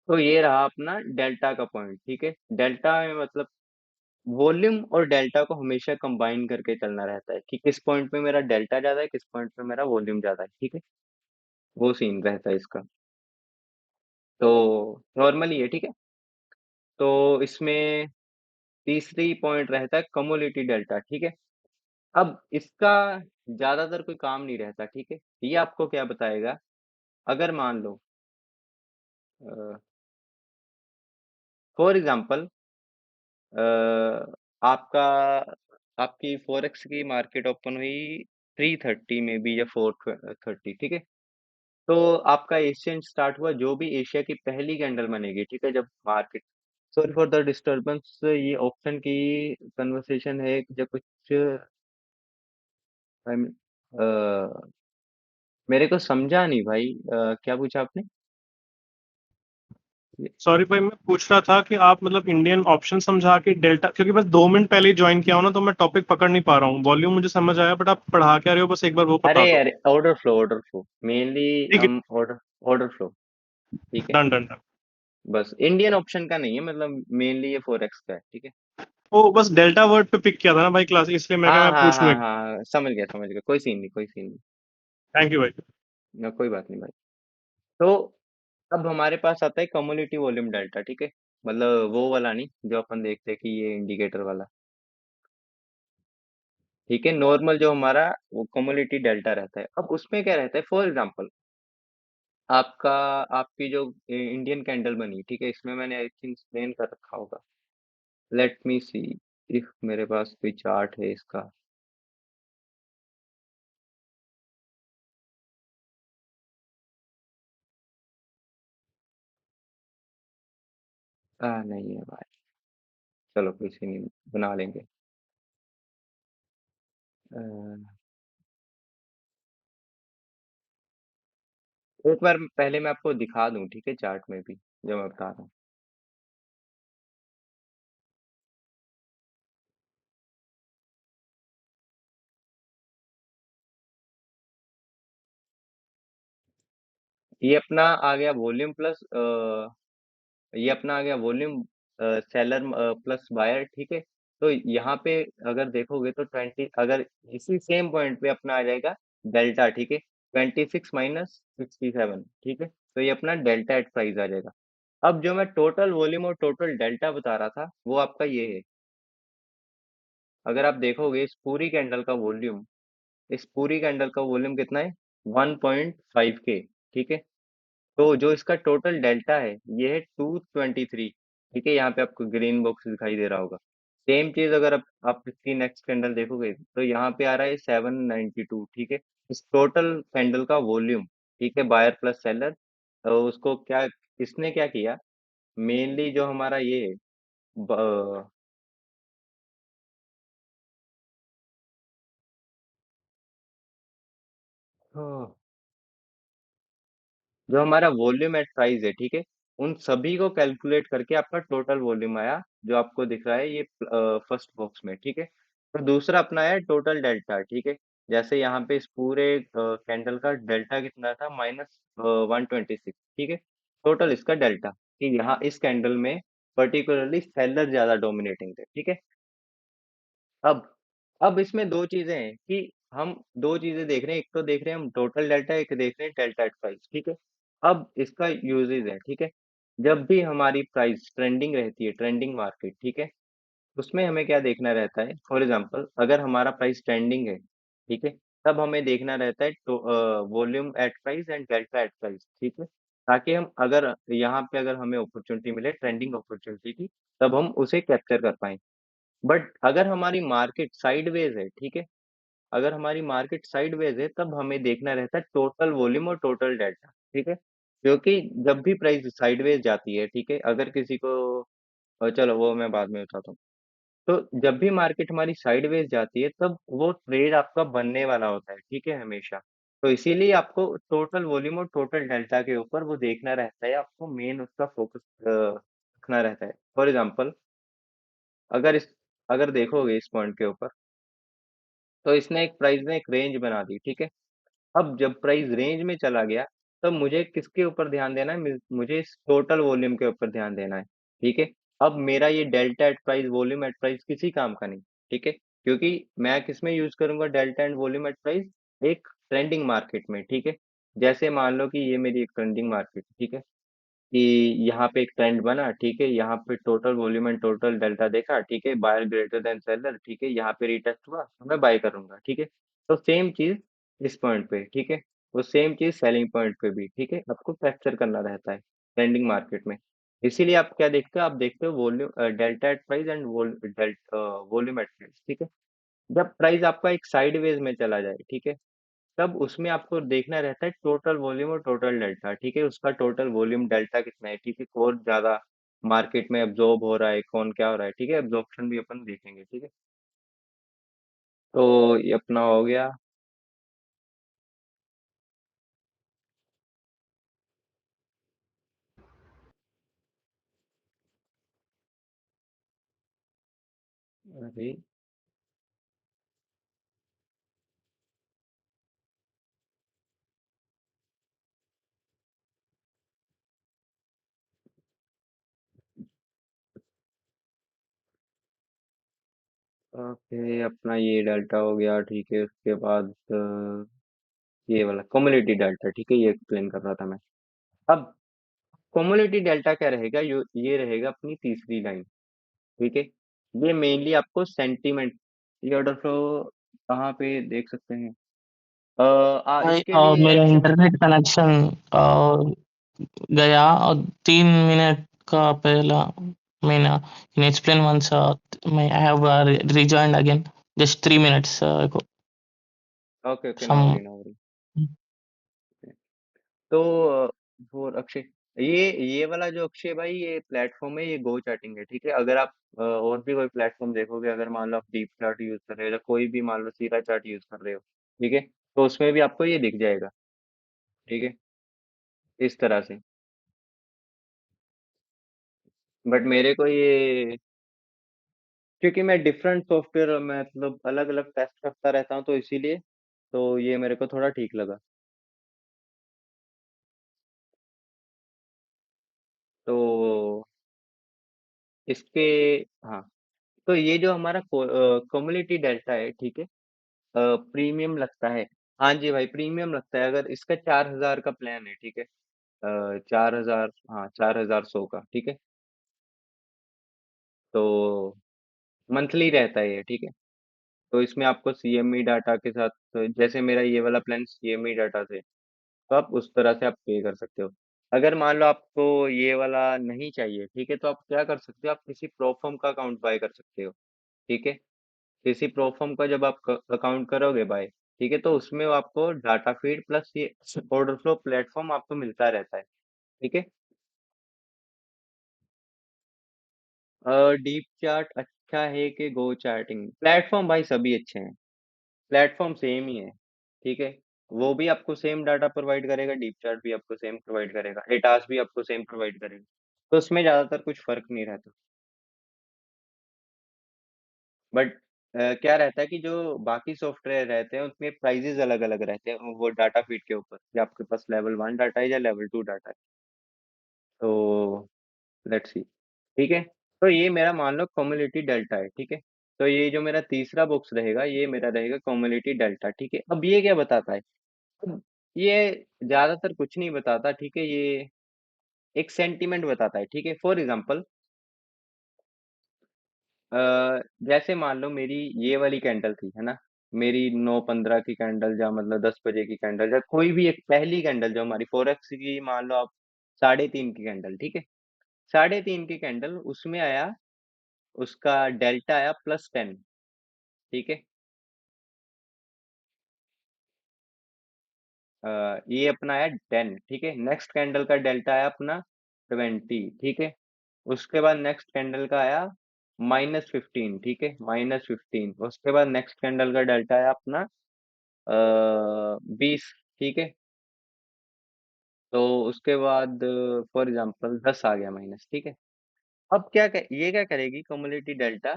तो ये रहा अपना डेल्टा का पॉइंट, ठीक है। डेल्टा में मतलब वॉल्यूम और डेल्टा को हमेशा कंबाइन करके चलना रहता है कि किस पॉइंट पे मेरा डेल्टा ज्यादा है, किस पॉइंट पे मेरा वॉल्यूम ज्यादा है, ठीक है। वो सीन रहता है इसका। तो नॉर्मली है, ठीक है। तो इसमें तीसरी पॉइंट रहता है कम्युलेटिव डेल्टा, ठीक है। अब इसका ज्यादातर कोई काम नहीं रहता, ठीक है। ये आपको क्या बताएगा, अगर मान लो फॉर एग्जांपल आपका आपकी फॉरेक्स की मार्केट ओपन हुई 330 में भी या 430, ठीक है। तो आपका एशियन स्टार्ट हुआ, जो भी एशिया की पहली कैंडल बनेगी, ठीक है, जब market, sorry for the disturbance, ये ऑप्शन की कन्वर्सेशन है या कुछ, I mean, मेरे को समझा नहीं भाई, क्या पूछा आपने? सॉरी भाई, मैं पूछ रहा था कि आप मतलब इंडियन ऑप्शन समझा के डेल्टा, क्योंकि बस 2 मिनट पहले ही ज्वाइन किया हूं ना, तो मैं टॉपिक पकड़ नहीं पा रहा हूँ। वॉल्यूम मुझे समझ आया, बट आप पढ़ा क्या रहे हो, बस एक बार वो अरे बता दो। अरे, ऑर्डर फ्लो मेनली, ठीक है। हम ऑर्डर ऑर्डर फ्लो, ठीक है। Done done done. बस इंडियन ऑप्शन का नहीं है, मतलब मेनली ये फॉरेक्स का है, ठीक है। वो बस डेल्टा वर्ड पे पिक किया था ना भाई क्लास, इसलिए मैं हाँ मैं हाँ पूछ लूँ हाँ एक। हाँ, समझ गया, कोई सीन नहीं, कोई सीन नहीं। थैंक यू भाई। कोई बात नहीं भाई। तो अब हमारे पास आता है कम्युनिटी वॉल्यूम डेल्टा, ठीक है। मतलब वो वाला नहीं जो अपन देखते हैं कि ये इंडिकेटर वाला, ठीक है। नॉर्मल जो हमारा वो कम्युनिटी डेल्टा रहता है, अब उसमें क्या रहता है, फॉर एग्जांपल आपका, आपकी जो इंडियन कैंडल बनी, ठीक है, इसमें मैंने आई थिंक एक्सप्लेन कर रखा होगा। लेट मी सी इफ मेरे पास कोई चार्ट है इसका। नहीं है भाई, चलो किसी नहीं, बना लेंगे। अ, एक बार पहले मैं आपको दिखा दूं, ठीक है, चार्ट में भी जो मैं बता रहा हूँ। ये अपना आ गया वॉल्यूम प्लस, ये अपना आ गया वॉल्यूम सेलर प्लस बायर, ठीक है। तो यहाँ पे अगर देखोगे तो 20, अगर इसी सेम पॉइंट पे अपना आ जाएगा डेल्टा, ठीक है, 26 माइनस 67, ठीक है। तो ये अपना डेल्टा एट प्राइस आ जाएगा। अब जो मैं टोटल वॉल्यूम और टोटल डेल्टा बता रहा था वो आपका ये है। अगर आप देखोगे इस पूरी कैंडल का वॉल्यूम, इस पूरी कैंडल का वॉल्यूम कितना है, 1.5 के, ठीक है। तो जो इसका टोटल डेल्टा है ये है 223, ठीक है। यहाँ पे आपको ग्रीन बॉक्स दिखाई दे रहा होगा। सेम चीज अगर आप इसकी नेक्स्ट कैंडल देखोगे तो यहाँ पे आ रहा है 792, ठीक है। इस टोटल कैंडल का वॉल्यूम, ठीक है, बायर प्लस सेलर, तो उसको क्या, इसने क्या किया, मेनली जो हमारा ये है, ब- हाँ, जो हमारा वॉल्यूम एट प्राइस है, ठीक है, उन सभी को कैलकुलेट करके आपका टोटल वॉल्यूम आया, जो आपको दिख रहा है ये फर्स्ट बॉक्स में, ठीक है। तो दूसरा अपना है टोटल डेल्टा, ठीक है। जैसे यहाँ पे इस पूरे कैंडल का डेल्टा कितना था, माइनस 126, ठीक है। टोटल इसका डेल्टा, कि यहाँ इस कैंडल में पर्टिकुलरली सेलर ज्यादा डोमिनेटिंग थे, ठीक है। अब अब इसमें दो चीजें हैं कि हम दो चीजें देख रहे हैं, एक तो देख रहे हैं हम टोटल डेल्टा, एक देख रहे हैं डेल्टा एट प्राइस, ठीक है। अब इसका यूजेज है, ठीक है। जब भी हमारी प्राइस ट्रेंडिंग रहती है, ट्रेंडिंग मार्केट, ठीक है, उसमें हमें क्या देखना रहता है, फॉर एग्जांपल अगर हमारा प्राइस ट्रेंडिंग है, ठीक है, तब हमें देखना रहता है तो volume at price and delta at price, ठीक है। ताकि हम अगर यहाँ पे अगर हमें अपॉर्चुनिटी मिले ट्रेंडिंग अपॉर्चुनिटी की, तब हम उसे कैप्चर कर पाए। बट अगर हमारी मार्केट साइडवेज है, ठीक है, अगर हमारी मार्केट साइडवेज है तब हमें देखना रहता है टोटल वॉल्यूम और टोटल डेल्टा, ठीक है, क्योंकि जब भी प्राइस साइडवेज जाती है, ठीक है, अगर किसी को चलो वो मैं बाद में बताता हूँ। तो जब भी मार्केट हमारी साइडवेज जाती है तब वो ट्रेड आपका बनने वाला होता है, ठीक है, हमेशा। तो इसीलिए आपको टोटल वॉल्यूम और टोटल डेल्टा के ऊपर वो देखना रहता है, आपको मेन उसका फोकस रखना रहता है। फॉर एग्जांपल अगर इस अगर देखोगे इस पॉइंट के ऊपर, तो इसने एक प्राइस ने एक रेंज बना दी, ठीक है। अब जब प्राइस रेंज में चला गया तब मुझे किसके ऊपर ध्यान देना है, मुझे इस टोटल वॉल्यूम के ऊपर ध्यान देना है, ठीक है। अब मेरा ये delta at price volume at price किसी काम का नहीं, ठीक है, क्योंकि मैं किस में यूज करूंगा delta and volume at price, एक ट्रेंडिंग मार्केट में, ठीक है। जैसे मान लो कि ये मेरी एक ट्रेंडिंग मार्केट, ठीक है, कि यहाँ पे एक ट्रेंड बना, ठीक है, यहाँ पे total volume and total delta देखा, ठीक है, बायर ग्रेटर देन सेलर, ठीक है, यहाँ पे रिटेस्ट हुआ तो मैं बाय करूंगा, ठीक है। तो सेम चीज इस पॉइंट पे, ठीक है, वो सेम चीज सेलिंग पॉइंट पे भी, ठीक है, आपको कैप्चर करना रहता है ट्रेंडिंग मार्केट में। इसीलिए आप क्या देखते हो, आप देखते हो volume delta at price and volume at price, ठीक है। जब प्राइस आपका एक साइडवेज में चला जाए, ठीक है, तब उसमें आपको देखना रहता है टोटल वॉल्यूम और टोटल डेल्टा, ठीक है, उसका टोटल वॉल्यूम डेल्टा कितना है, ठीक है, कौन ज्यादा मार्केट में एब्जॉर्ब हो रहा है, कौन क्या हो रहा है, ठीक है, एब्जॉर्प्शन भी अपन देखेंगे, ठीक है। तो ये अपना हो गया। अरे ओके, अपना ये डेल्टा हो गया, ठीक है, उसके बाद ये वाला कम्युनिटी डेल्टा, ठीक है, ये एक्सप्लेन कर रहा था मैं। अब कम्युनिटी डेल्टा क्या रहेगा, ये रहेगा अपनी तीसरी लाइन, ठीक है। ये मेनली आपको सेंटीमेंट, ये ऑर्डर फ्लो कहाँ पे देख सकते हैं, भाई इसके लिए मेरा एक्सेप्ट। इंटरनेट कनेक्शन गया और 3 मिनट का पहला मैंने can you explain once may I have rejoined again just 3 minutes ago okay okay, no worry some no worry. तो वो अक्षय, ये वाला जो अक्षय भाई ये प्लेटफॉर्म है, ये गो चैटिंग है, ठीक है। अगर आप और भी कोई प्लेटफॉर्म देखोगे, अगर मान लो आप डीप चार्ट यूज कर रहे हो या कोई भी मान लो सीरा चार्ट यूज कर रहे हो, ठीक है, तो उसमें भी आपको ये दिख जाएगा, ठीक है, इस तरह से। बट मेरे को ये, क्योंकि मैं डिफरेंट सॉफ्टवेयर मतलब अलग अलग टेस्ट करता रहता हूँ, तो इसीलिए तो ये मेरे को थोड़ा ठीक लगा। तो इसके, हाँ, तो ये जो हमारा कम्युनिटी डेल्टा है, ठीक है, प्रीमियम लगता है। हाँ जी भाई, प्रीमियम लगता है अगर इसका 4,000 का प्लान है, ठीक है, 4,000, हाँ 4,100 का, ठीक है, तो मंथली रहता है ये, ठीक है। तो इसमें आपको सीएमई डाटा के साथ, तो जैसे मेरा ये वाला प्लान सीएमई डाटा से, तो आप उस तरह से आप पे कर सकते हो। अगर मान लो आपको ये वाला नहीं चाहिए, ठीक है, तो आप क्या कर सकते हो, आप किसी प्रोफर्म का अकाउंट बाय कर सकते हो, ठीक है। किसी प्रोफर्म का जब आप अकाउंट करोगे बाय, ठीक है, तो उसमें वो आपको डाटा फीड प्लस ये ऑर्डर फ्लो प्लेटफॉर्म आपको मिलता रहता है, ठीक है। डीप चार्ट अच्छा है कि गो चार्टिंग, प्लेटफॉर्म भाई सभी अच्छे हैं, प्लेटफॉर्म सेम ही है, ठीक है। वो भी आपको सेम डाटा प्रोवाइड करेगा, डीप चार्ट भी आपको सेम प्रोवाइड करेगा, एटास भी आपको सेम प्रोवाइड करेगा, तो उसमें ज्यादातर कुछ फर्क नहीं रहता। बट क्या रहता है कि जो बाकी सॉफ्टवेयर रहते हैं उसमें प्राइजेस अलग अलग रहते हैं, वो डाटा फीड के ऊपर कि आपके पास लेवल 1 डाटा है या लेवल 2 डाटा है। तो लेट्स सी, ठीक है। तो ये मेरा मान लो कम्युनिटी डेल्टा है, ठीक है। तो ये जो मेरा तीसरा बॉक्स रहेगा ये मेरा रहेगा कम्युनिटी डेल्टा, ठीक है। अब ये क्या बताता है, अब ये ज्यादातर कुछ नहीं बताता, ठीक है, ये एक सेंटीमेंट बताता है, ठीक है। फॉर एग्जांपल जैसे मान लो मेरी ये वाली कैंडल थी, है ना, मेरी 9:15 की कैंडल, या मतलब 10 बजे की कैंडल, या कोई भी एक पहली कैंडल जो हमारी फोरेक्स की, मान लो आप 3:30 की कैंडल, ठीक है, 3:30 की कैंडल, उसमें आया उसका डेल्टा आया +10, ठीक है। ये अपना आया 10, ठीक है। नेक्स्ट कैंडल का डेल्टा आया अपना 20, ठीक है। उसके बाद नेक्स्ट कैंडल का आया -15, ठीक है, -15। उसके बाद नेक्स्ट कैंडल का डेल्टा आया अपना 20, ठीक है। तो उसके बाद फॉर एग्जांपल 10 आ गया माइनस, ठीक है। अब ये क्या करेगी कम्युनिटी डेल्टा,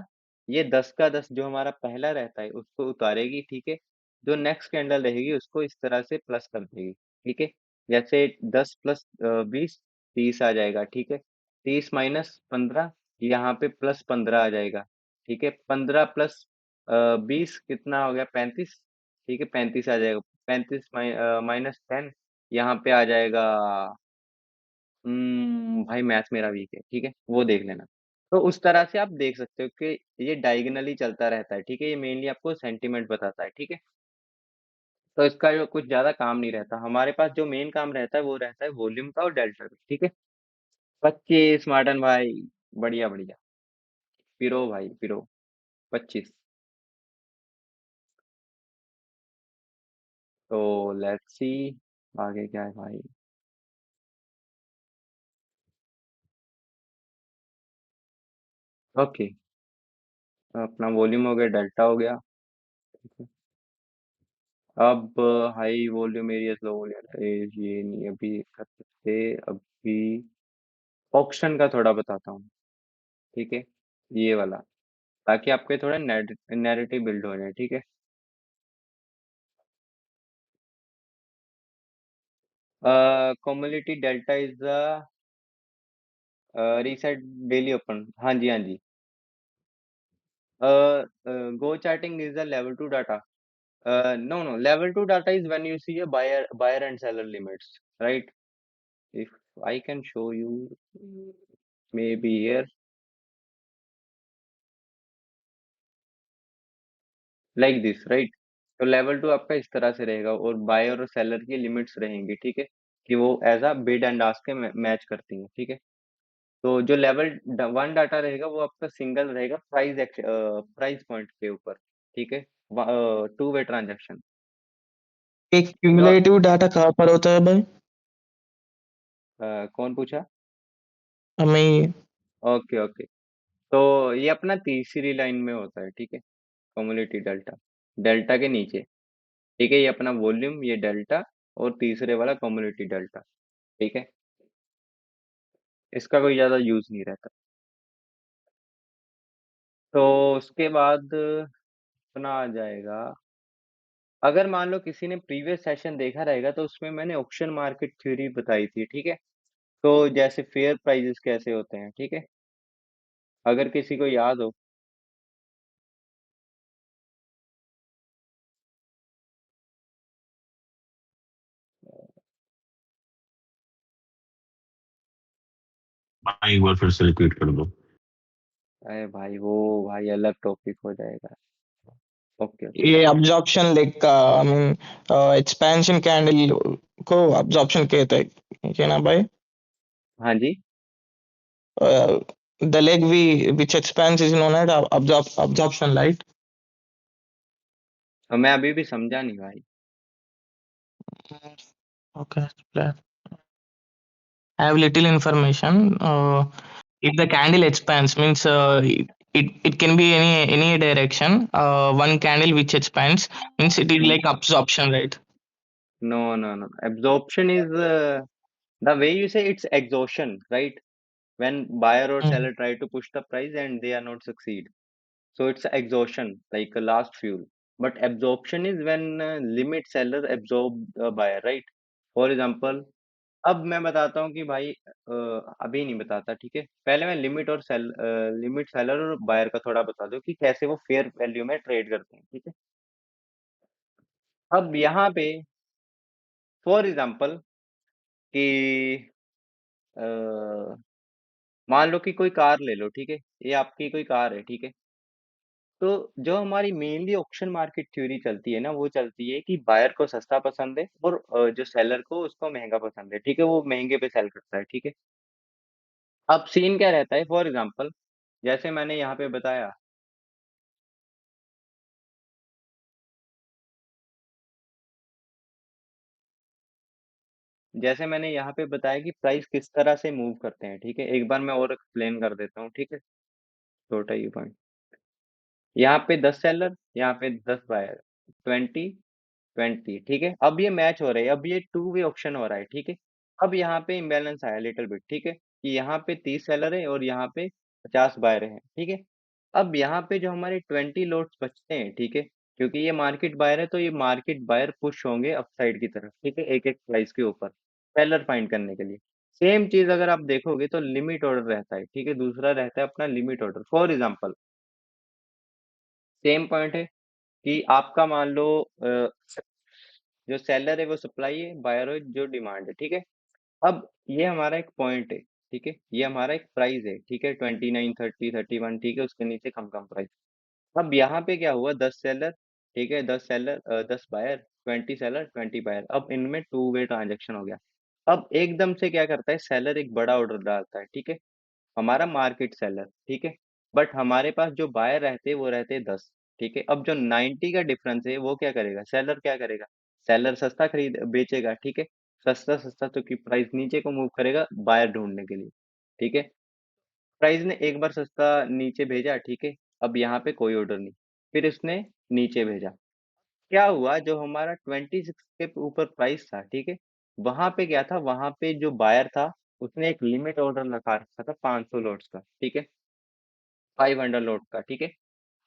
ये 10 का 10 जो हमारा पहला रहता है उसको उतारेगी, ठीक है। जो नेक्स्ट कैंडल रहेगी उसको इस तरह से प्लस कर देगी, ठीक है। जैसे 10 प्लस 20, 30 आ जाएगा, ठीक है। 30 माइनस 15, यहाँ पे +15 आ जाएगा, ठीक है। 15 प्लस 20 कितना हो गया, 35, ठीक है। 35 आ जाएगा। 35 माइनस 10, यहाँ पे आ जाएगा। भाई मैथ मेरा वीक है, ठीक है, वो देख लेना। तो उस तरह से आप देख सकते हो कि ये डायगोनली चलता रहता है, ठीक है। ये मेनली आपको सेंटीमेंट बताता है, ठीक है। तो इसका जो कुछ ज्यादा काम नहीं रहता, हमारे पास जो मेन काम रहता है वो रहता है वॉल्यूम का और डेल्टा का, ठीक है। 25 मार्टन भाई, बढ़िया बढ़िया, पिरो भाई पिरो, 25। तो लेट्स सी आगे क्या है भाई। ओके, अपना वॉल्यूम हो गया, डेल्टा हो गया, ठीक है। अब high volume area, slow volume, ये नहीं अभी कर सकते। अभी ऑक्शन का थोड़ा बताता हूँ, ठीक है, ये वाला, ताकि आपके थोड़ा नैरेटिव बिल्ड हो जाए, ठीक है। Community delta is the reset daily open, हाँ जी हाँ जी। Go charting is the level to data, no no, level 2 data is when you see a buyer and seller limits, right? If I can show you, maybe here, like this, right? तो level 2 आपका इस तरह से रहेगा और buyer और seller की limits रहेंगी, ठीक है, कि वो as a bid and ask के मैच करती हैं, ठीक है। तो जो लेवल 1 डाटा रहेगा वो आपका सिंगल रहेगा प्राइस पॉइंट के ऊपर, ठीक है, टू वे ट्रांजेक्शन। एक क्यूमुलेटिव डाटा कहाँ पर होता है भाई? कौन पूछा? हमें ओके ओके, तो ये अपना तीसरी लाइन में होता है, ठीक है, कम्युनिटी डेल्टा, डेल्टा के नीचे, ठीक है। ये अपना वॉल्यूम, ये डेल्टा, और तीसरे वाला कम्युनिटी डेल्टा, ठीक है। इसका कोई ज्यादा यूज नहीं रहता। तो उसके बाद अपना आ जाएगा, अगर मान लो किसी ने प्रीवियस सेशन देखा रहेगा तो उसमें मैंने ऑक्शन मार्केट थ्योरी बताई थी, ठीक है। तो जैसे फेयर प्राइजेस कैसे होते हैं, ठीक है, अगर किसी को याद हो। भाई एक बार फिर से रिपीट कर दो। अरे भाई वो, भाई अलग टॉपिक हो जाएगा। Okay okay. ये अब्जॉर्प्शन लेग का, आई मीन एक्सपेंशन कैंडल को अब्जॉर्प्शन कहते हैं, ठीक है ना भाई? हाँ जी। The leg which expands is known as absorption, right? तो मैं अभी भी समझा नहीं भाई। Okay. I have little information. If the candle expands, means it can be any direction. One candle which expands means it is like absorption, right? No no no, absorption is the way you say it's exhaustion, right? When buyer or Mm. seller try to push the price and they are not succeed, so it's exhaustion, like a last fuel. But absorption is when limit seller absorb the buyer, right? For example, अब मैं बताता हूँ कि भाई अभी नहीं बताता, ठीक है। पहले मैं लिमिट सेलर और बायर का थोड़ा बता दूं कि कैसे वो फेयर वैल्यू में ट्रेड करते हैं, ठीक है। अब यहाँ पे फॉर एग्जांपल कि अ, मान लो कि कोई कार ले लो, ठीक है, ये आपकी कोई कार है, ठीक है। तो जो हमारी मेनली ऑक्शन मार्केट थ्योरी चलती है ना, वो चलती है कि बायर को सस्ता पसंद है और जो सेलर को उसको महंगा पसंद है, ठीक है, वो महंगे पे सेल करता है, ठीक है। अब सीन क्या रहता है, फॉर एग्जांपल जैसे मैंने यहाँ पे बताया, जैसे मैंने यहाँ पे बताया कि प्राइस किस तरह से मूव करते हैं, ठीक है। एक बार मैं और एक्सप्लेन कर देता हूँ, ठीक है, छोटा ही पॉइंट। यहाँ पे 10 सेलर, यहाँ पे 10 बायर, 20 20, ठीक है। अब ये मैच हो रहे हैं, अब ये टू वे ऑप्शन हो रहा है, ठीक है। अब यहाँ पे इम्बैलेंस आया लिटिल बिट, ठीक है, कि यहाँ पे 30 सेलर है और यहाँ पे 50 बायर हैं, ठीक है। अब यहाँ पे जो हमारे 20 लोट्स बचते हैं, ठीक है, क्योंकि ये मार्केट बायर है तो ये मार्केट बायर पुश होंगे अपसाइड की तरफ, ठीक है, एक एक प्राइस के ऊपर सेलर फाइंड करने के लिए। सेम चीज अगर आप देखोगे तो लिमिट ऑर्डर रहता है, ठीक है, दूसरा रहता है अपना limit order. For example same point है कि आपका मान लो जो सेलर है वो सप्लाई है, बायर हो जो डिमांड है, ठीक है। अब ये हमारा एक पॉइंट है, ठीक है, ये हमारा एक प्राइस है, ठीक है, 29 30 31, ठीक है, उसके नीचे कम कम प्राइस। अब यहाँ पे क्या हुआ, 10 सेलर, ठीक है, 10 सेलर 10 बायर, 20 सेलर 20 बायर, अब इनमें टू वे ट्रांजेक्शन हो गया। अब एकदम से क्या करता है, सेलर एक बड़ा ऑर्डर डालता है, ठीक है, हमारा मार्केट सेलर, ठीक है। बट हमारे पास जो बायर रहते हैं वो रहते हैं 10, ठीक है। अब जो 90 का डिफरेंस है वो क्या करेगा, सेलर क्या करेगा, सेलर सस्ता खरीद बेचेगा, ठीक है, सस्ता सस्ता तो की प्राइस नीचे को मूव करेगा बायर ढूंढने के लिए, ठीक है। प्राइस ने एक बार सस्ता नीचे भेजा, ठीक है, अब यहाँ पे कोई ऑर्डर नहीं, फिर इसने नीचे भेजा। क्या हुआ, जो हमारा 26 के ऊपर प्राइस था, ठीक है, वहां पे क्या था, वहां पे जो बायर था उसने एक लिमिट ऑर्डर लगा रखा था 500 लॉट्स का, ठीक है, 500 लॉट का, ठीक है।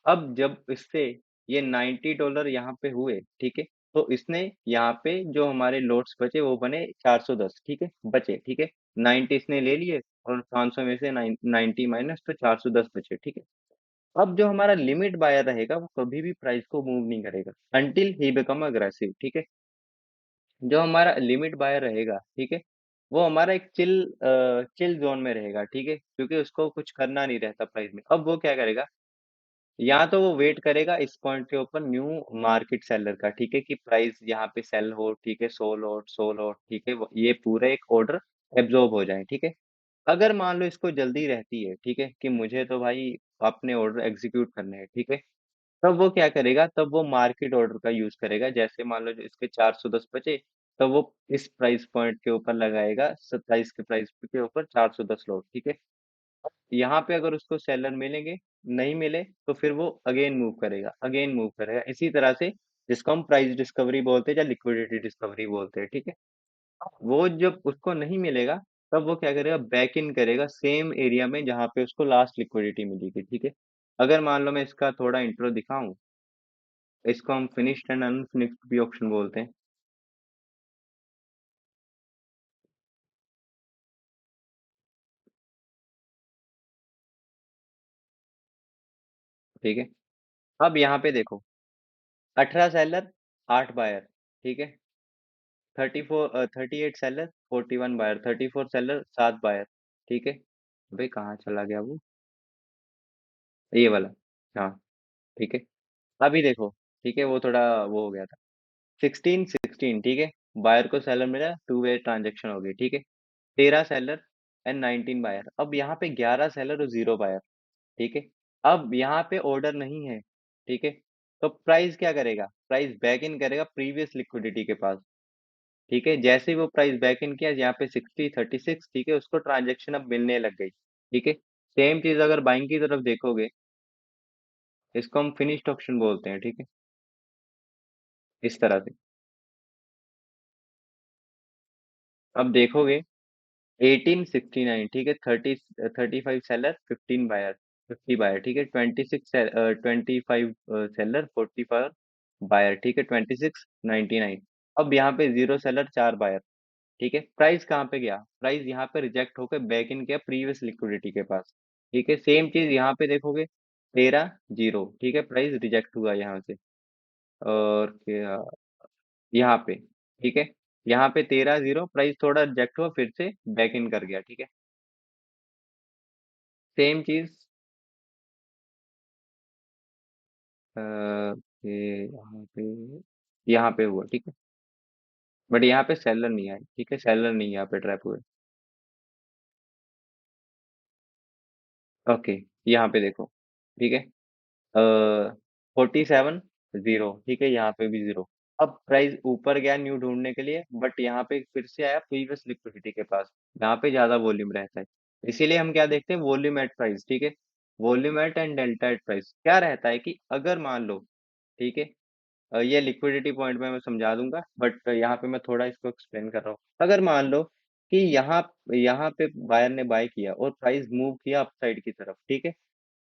अब जब इससे ये $90 यहाँ पे हुए, ठीक है, तो इसने यहाँ पे जो हमारे लॉट्स बचे वो बने 410, ठीक है, बचे, ठीक है, 90 इसने ले लिए और 500 में से 90 माइनस तो 410 बचे, ठीक है। अब जो हमारा लिमिट बायर रहेगा वो कभी भी प्राइस को मूव नहीं करेगा अंटिल ही बिकम अग्रेसिव, ठीक है। जो हमारा लिमिट बायर रहेगा, ठीक है, वो हमारा एक चिल जोन में रहेगा, ठीक है, क्योंकि उसको कुछ करना नहीं रहता प्राइस में। अब वो क्या करेगा, या तो वो वेट करेगा इस पॉइंट के ऊपर न्यू मार्केट सेलर का, ठीक है, कि प्राइस यहाँ पे सेल हो, ठीक है, 100 लॉट, ठीक है, ये पूरा एक ऑर्डर एब्जॉर्ब हो जाए, ठीक है। अगर मान लो इसको जल्दी रहती है, ठीक है, कि मुझे तो भाई अपने ऑर्डर एग्जीक्यूट करने हैं, ठीक है, तब वो क्या करेगा, तब वो मार्केट ऑर्डर का यूज करेगा। जैसे मान लो जो इसके 410 बचे, तो वो इस प्राइस पॉइंट के ऊपर लगाएगा, 27 के प्राइस के ऊपर 410 लॉट, ठीक है। यहाँ पे अगर उसको सेलर मिलेंगे, नहीं मिले तो फिर वो अगेन मूव करेगा, अगेन मूव करेगा, इसी तरह से, जिसको हम प्राइस डिस्कवरी बोलते हैं या लिक्विडिटी डिस्कवरी बोलते हैं, ठीक है। वो जब उसको नहीं मिलेगा तब वो क्या करेगा, बैक इन करेगा सेम एरिया में जहाँ पे उसको लास्ट लिक्विडिटी मिली थी, ठीक है। अगर मान लो मैं इसका थोड़ा इंट्रो दिखाऊं, इसको हम फिनिश्ड एंड अनफिनिश्ड भी ऑप्शन बोलते हैं, ठीक है। अब यहाँ पे देखो, 18 सेलर 8 बायर, ठीक है, 38 सेलर 41 बायर, 34 सेलर 7 बायर, ठीक है। भाई कहाँ चला गया वो, ये वाला, हाँ, ठीक है। अभी देखो, ठीक है, वो थोड़ा वो हो गया था, 16 16, ठीक है, बायर को सेलर मिला, टू वे ट्रांजेक्शन हो गई, ठीक है। 13 सेलर एंड 19 बायर, अब यहाँ पे 11 सेलर और 0 बायर, ठीक है। अब यहाँ पे ऑर्डर नहीं है, ठीक है, तो प्राइस क्या करेगा, प्राइस बैक इन करेगा प्रीवियस लिक्विडिटी के पास, ठीक है। जैसे ही वो प्राइस बैक इन किया, यहाँ पे 60 36, ठीक है, उसको ट्रांजेक्शन अब मिलने लग गई, ठीक है। सेम चीज अगर बाइंग की तरफ देखोगे, इसको हम फिनिश्ड ऑप्शन बोलते हैं, ठीक है, इस तरह से। अब देखोगे 1869, ठीक है, 35 सेलर 15 बायर, 50 बायर, ठीक है, 25 सेलर 44 बायर, ठीक है, 2699। अब यहाँ पे 0 सेलर 4 बायर, ठीक है। प्राइस कहाँ पे गया, प्राइस यहाँ पे रिजेक्ट होकर बैक इन किया प्रीवियस लिक्विडिटी के पास, ठीक है। सेम चीज यहाँ पे देखोगे, 13 0, ठीक है, प्राइस रिजेक्ट हुआ यहाँ से, और क्या यहाँ पे, ठीक है, यहाँ पे 13 0, प्राइस थोड़ा रिजेक्ट हुआ, फिर से बैक इन कर गया, ठीक है। सेम चीज ये यहाँ पे हुआ, ठीक है, बट यहाँ पे सेलर नहीं आए, ठीक है, सेलर नहीं यहाँ पे ट्रैप हुए, ओके। यहाँ पे देखो, ठीक है, 47 0, ठीक है, यहाँ पे भी 0। अब प्राइस ऊपर गया न्यू ढूंढने के लिए, बट यहाँ पे फिर से आया प्रीवियस लिक्विडिटी के पास, यहाँ पे ज्यादा वॉल्यूम रहता है, इसीलिए हम क्या देखते हैं, वॉल्यूम एट प्राइस, ठीक है। Volume at and delta at price क्या रहता है कि अगर मान लो, ठीक है, ये लिक्विडिटी पॉइंट में मैं समझा दूंगा, बट यहाँ पे मैं थोड़ा इसको एक्सप्लेन कर रहा हूँ। अगर मान लो कि यहाँ यहाँ पे बायर ने बाय किया और प्राइस मूव किया अपसाइड की तरफ, ठीक है।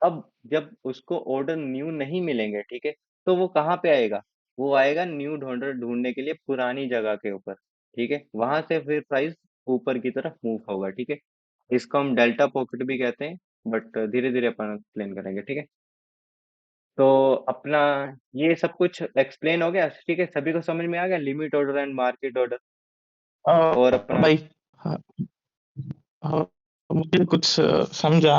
अब जब उसको ऑर्डर न्यू नहीं मिलेंगे, ठीक है, तो वो कहाँ पे आएगा, वो आएगा न्यू ऑर्डर ढूंढने के लिए पुरानी जगह के ऊपर, ठीक है, वहां से फिर प्राइस ऊपर की तरफ मूव होगा, ठीक है। इसको हम डेल्टा पॉकेट भी कहते हैं, बट धीरे धीरे अपन एक्सप्लेन करेंगे, ठीक है। तो अपना ये सब कुछ एक्सप्लेन हो गया, ठीक है, सभी को समझ में आ गया, limit order and market order और अपना। भाई हाँ, हाँ, मुझे कुछ समझा।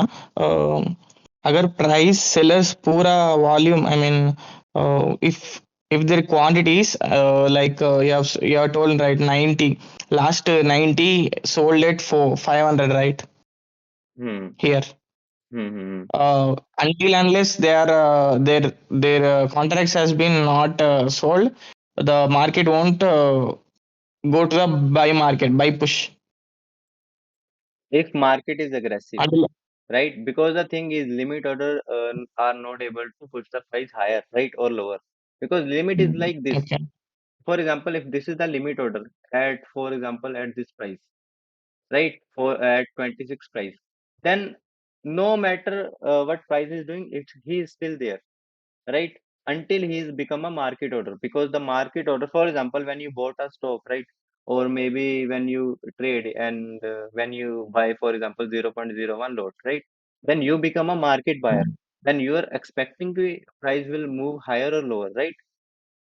अगर प्राइस सेलर्स पूरा volume, I mean if their quantities like you have told right, 90 last 90 sold at 500 right hmm here, hmm. until unless they are their contracts has been not sold, the market won't go to the buy market, buy push If market is aggressive, until. right, because the thing is limit order are not able to push the price higher, right, or lower, because limit is like this. Okay. For example, if this is the limit order at, for example, at this price, right, for at 26 price, then no matter what price is doing, it he is still there, right, until he's become a market order, because the market order, for example, when you bought a stock, right, or maybe when you trade and when you buy, for example, 0.01 lot, right, then you become a market buyer, then you are expecting the price will move higher or lower, right,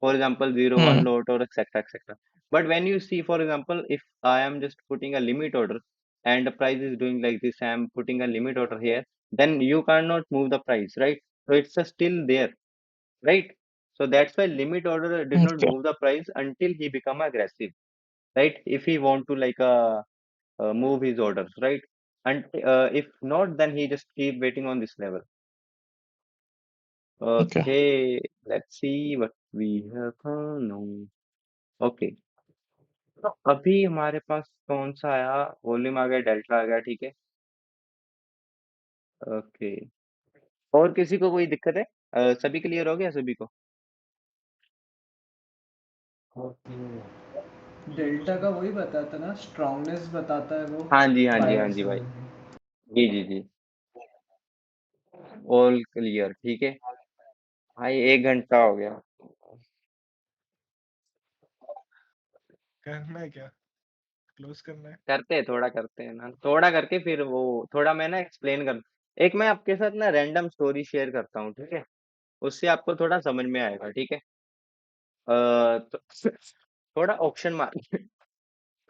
for example, 0.1 Hmm. lot or etc etc. But when you see, for example, if I am just putting a limit order and the price is doing like this, I am putting a limit order here, then you cannot move the price, right, so it's still there, right? So that's why limit order did not Okay. move the price until he become aggressive, right? If he want to like move his orders, right? And if not, then he just keep waiting on this level. Okay. Okay, let's see what we have. No. Okay. तो अभी हमारे पास कौन सा आया, volume आ गया, delta आ गया, ठीक है। ओके, और किसी को कोई दिक्कत है? सभी क्लियर हो गया सभी को? डेल्टा का वही बताता ना, स्ट्रांगनेस बताता है वो हाँ जी हाँ जी हाँ बायर जी भाई, सेलर जी जी जी, ऑल क्लियर, ठीक है भाई, 1 घंटा हो गया। करना है क्या, क्लोज करना है? करते हैं, थोड़ा करते हैं ना, थोड़ा करके फिर वो थोड़ा मैं ना एक्सप्लेन कर, एक मैं आपके साथ ना रैंडम स्टोरी शेयर करता हूँ, ठीक है, उससे आपको थोड़ा समझ में आएगा, ठीक है। तो थोड़ा ऑप्शन मार्केट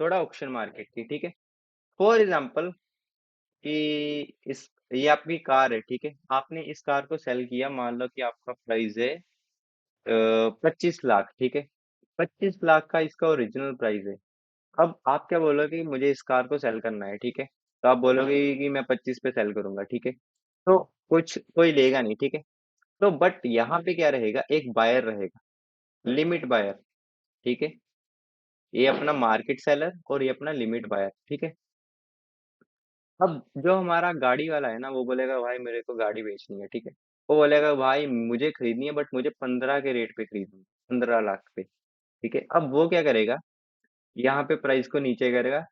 थोड़ा ऑप्शन मार्केट की, ठीक है। फॉर एग्जाम्पल कि इस ये आपकी कार है, ठीक है, आपने इस कार को सेल किया, मान लो कि आपका प्राइस है 25 लाख, ठीक है, 25 लाख का इसका ओरिजिनल प्राइस है। अब आप क्या बोलोगे कि मुझे इस कार को सेल करना है, ठीक है, तो आप बोलोगे कि मैं 25 पे सेल करूंगा, ठीक है, तो कुछ कोई लेगा नहीं, ठीक है। तो बट यहाँ पे क्या रहेगा, एक बायर रहेगा, लिमिट बायर, ठीक है, ये अपना मार्केट सेलर और ये अपना लिमिट बायर, ठीक है। अब जो हमारा गाड़ी वाला है ना, वो बोलेगा भाई मेरे को गाड़ी बेचनी है, ठीक है, वो बोलेगा भाई मुझे खरीदनी है, बट मुझे 15 के रेट पे खरीदनी है, 15 लाख पे, ठीक है। अब वो क्या करेगा, यहाँ पे प्राइस को नीचे करेगा,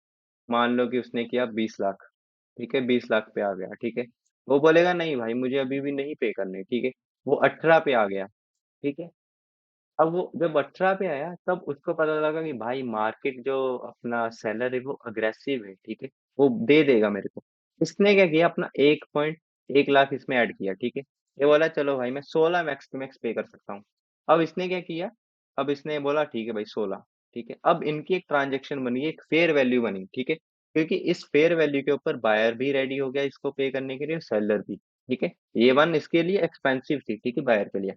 मान लो कि उसने किया 20 लाख, ठीक है, 20 लाख पे आ गया, ठीक है। वो बोलेगा नहीं भाई मुझे अभी भी नहीं पे करने, ठीक है, वो 18 पे आ गया, ठीक है। अब वो जब 18 पे आया, तब उसको पता लगा कि भाई मार्केट जो अपना सेलर है वो अग्रेसिव है, ठीक है, वो दे देगा मेरे को। इसने क्या किया, अपना 1.1 लाख इसमें ऐड किया, ठीक है। ये बोला चलो भाई मैं 16 मैक्स टू मैक्स पे कर सकता हूँ। अब इसने क्या किया, अब इसने बोला ठीक है भाई 16, ठीक है। अब इनकी एक ट्रांजेक्शन बनी, एक फेयर वैल्यू बनी, ठीक है, क्योंकि इस फेयर वैल्यू के ऊपर बायर भी रेडी हो गया इसको पे करने के लिए, सेलर भी, ठीक है। ये वन इसके लिए एक्सपेंसिव थी, ठीक है, बायर के लिए।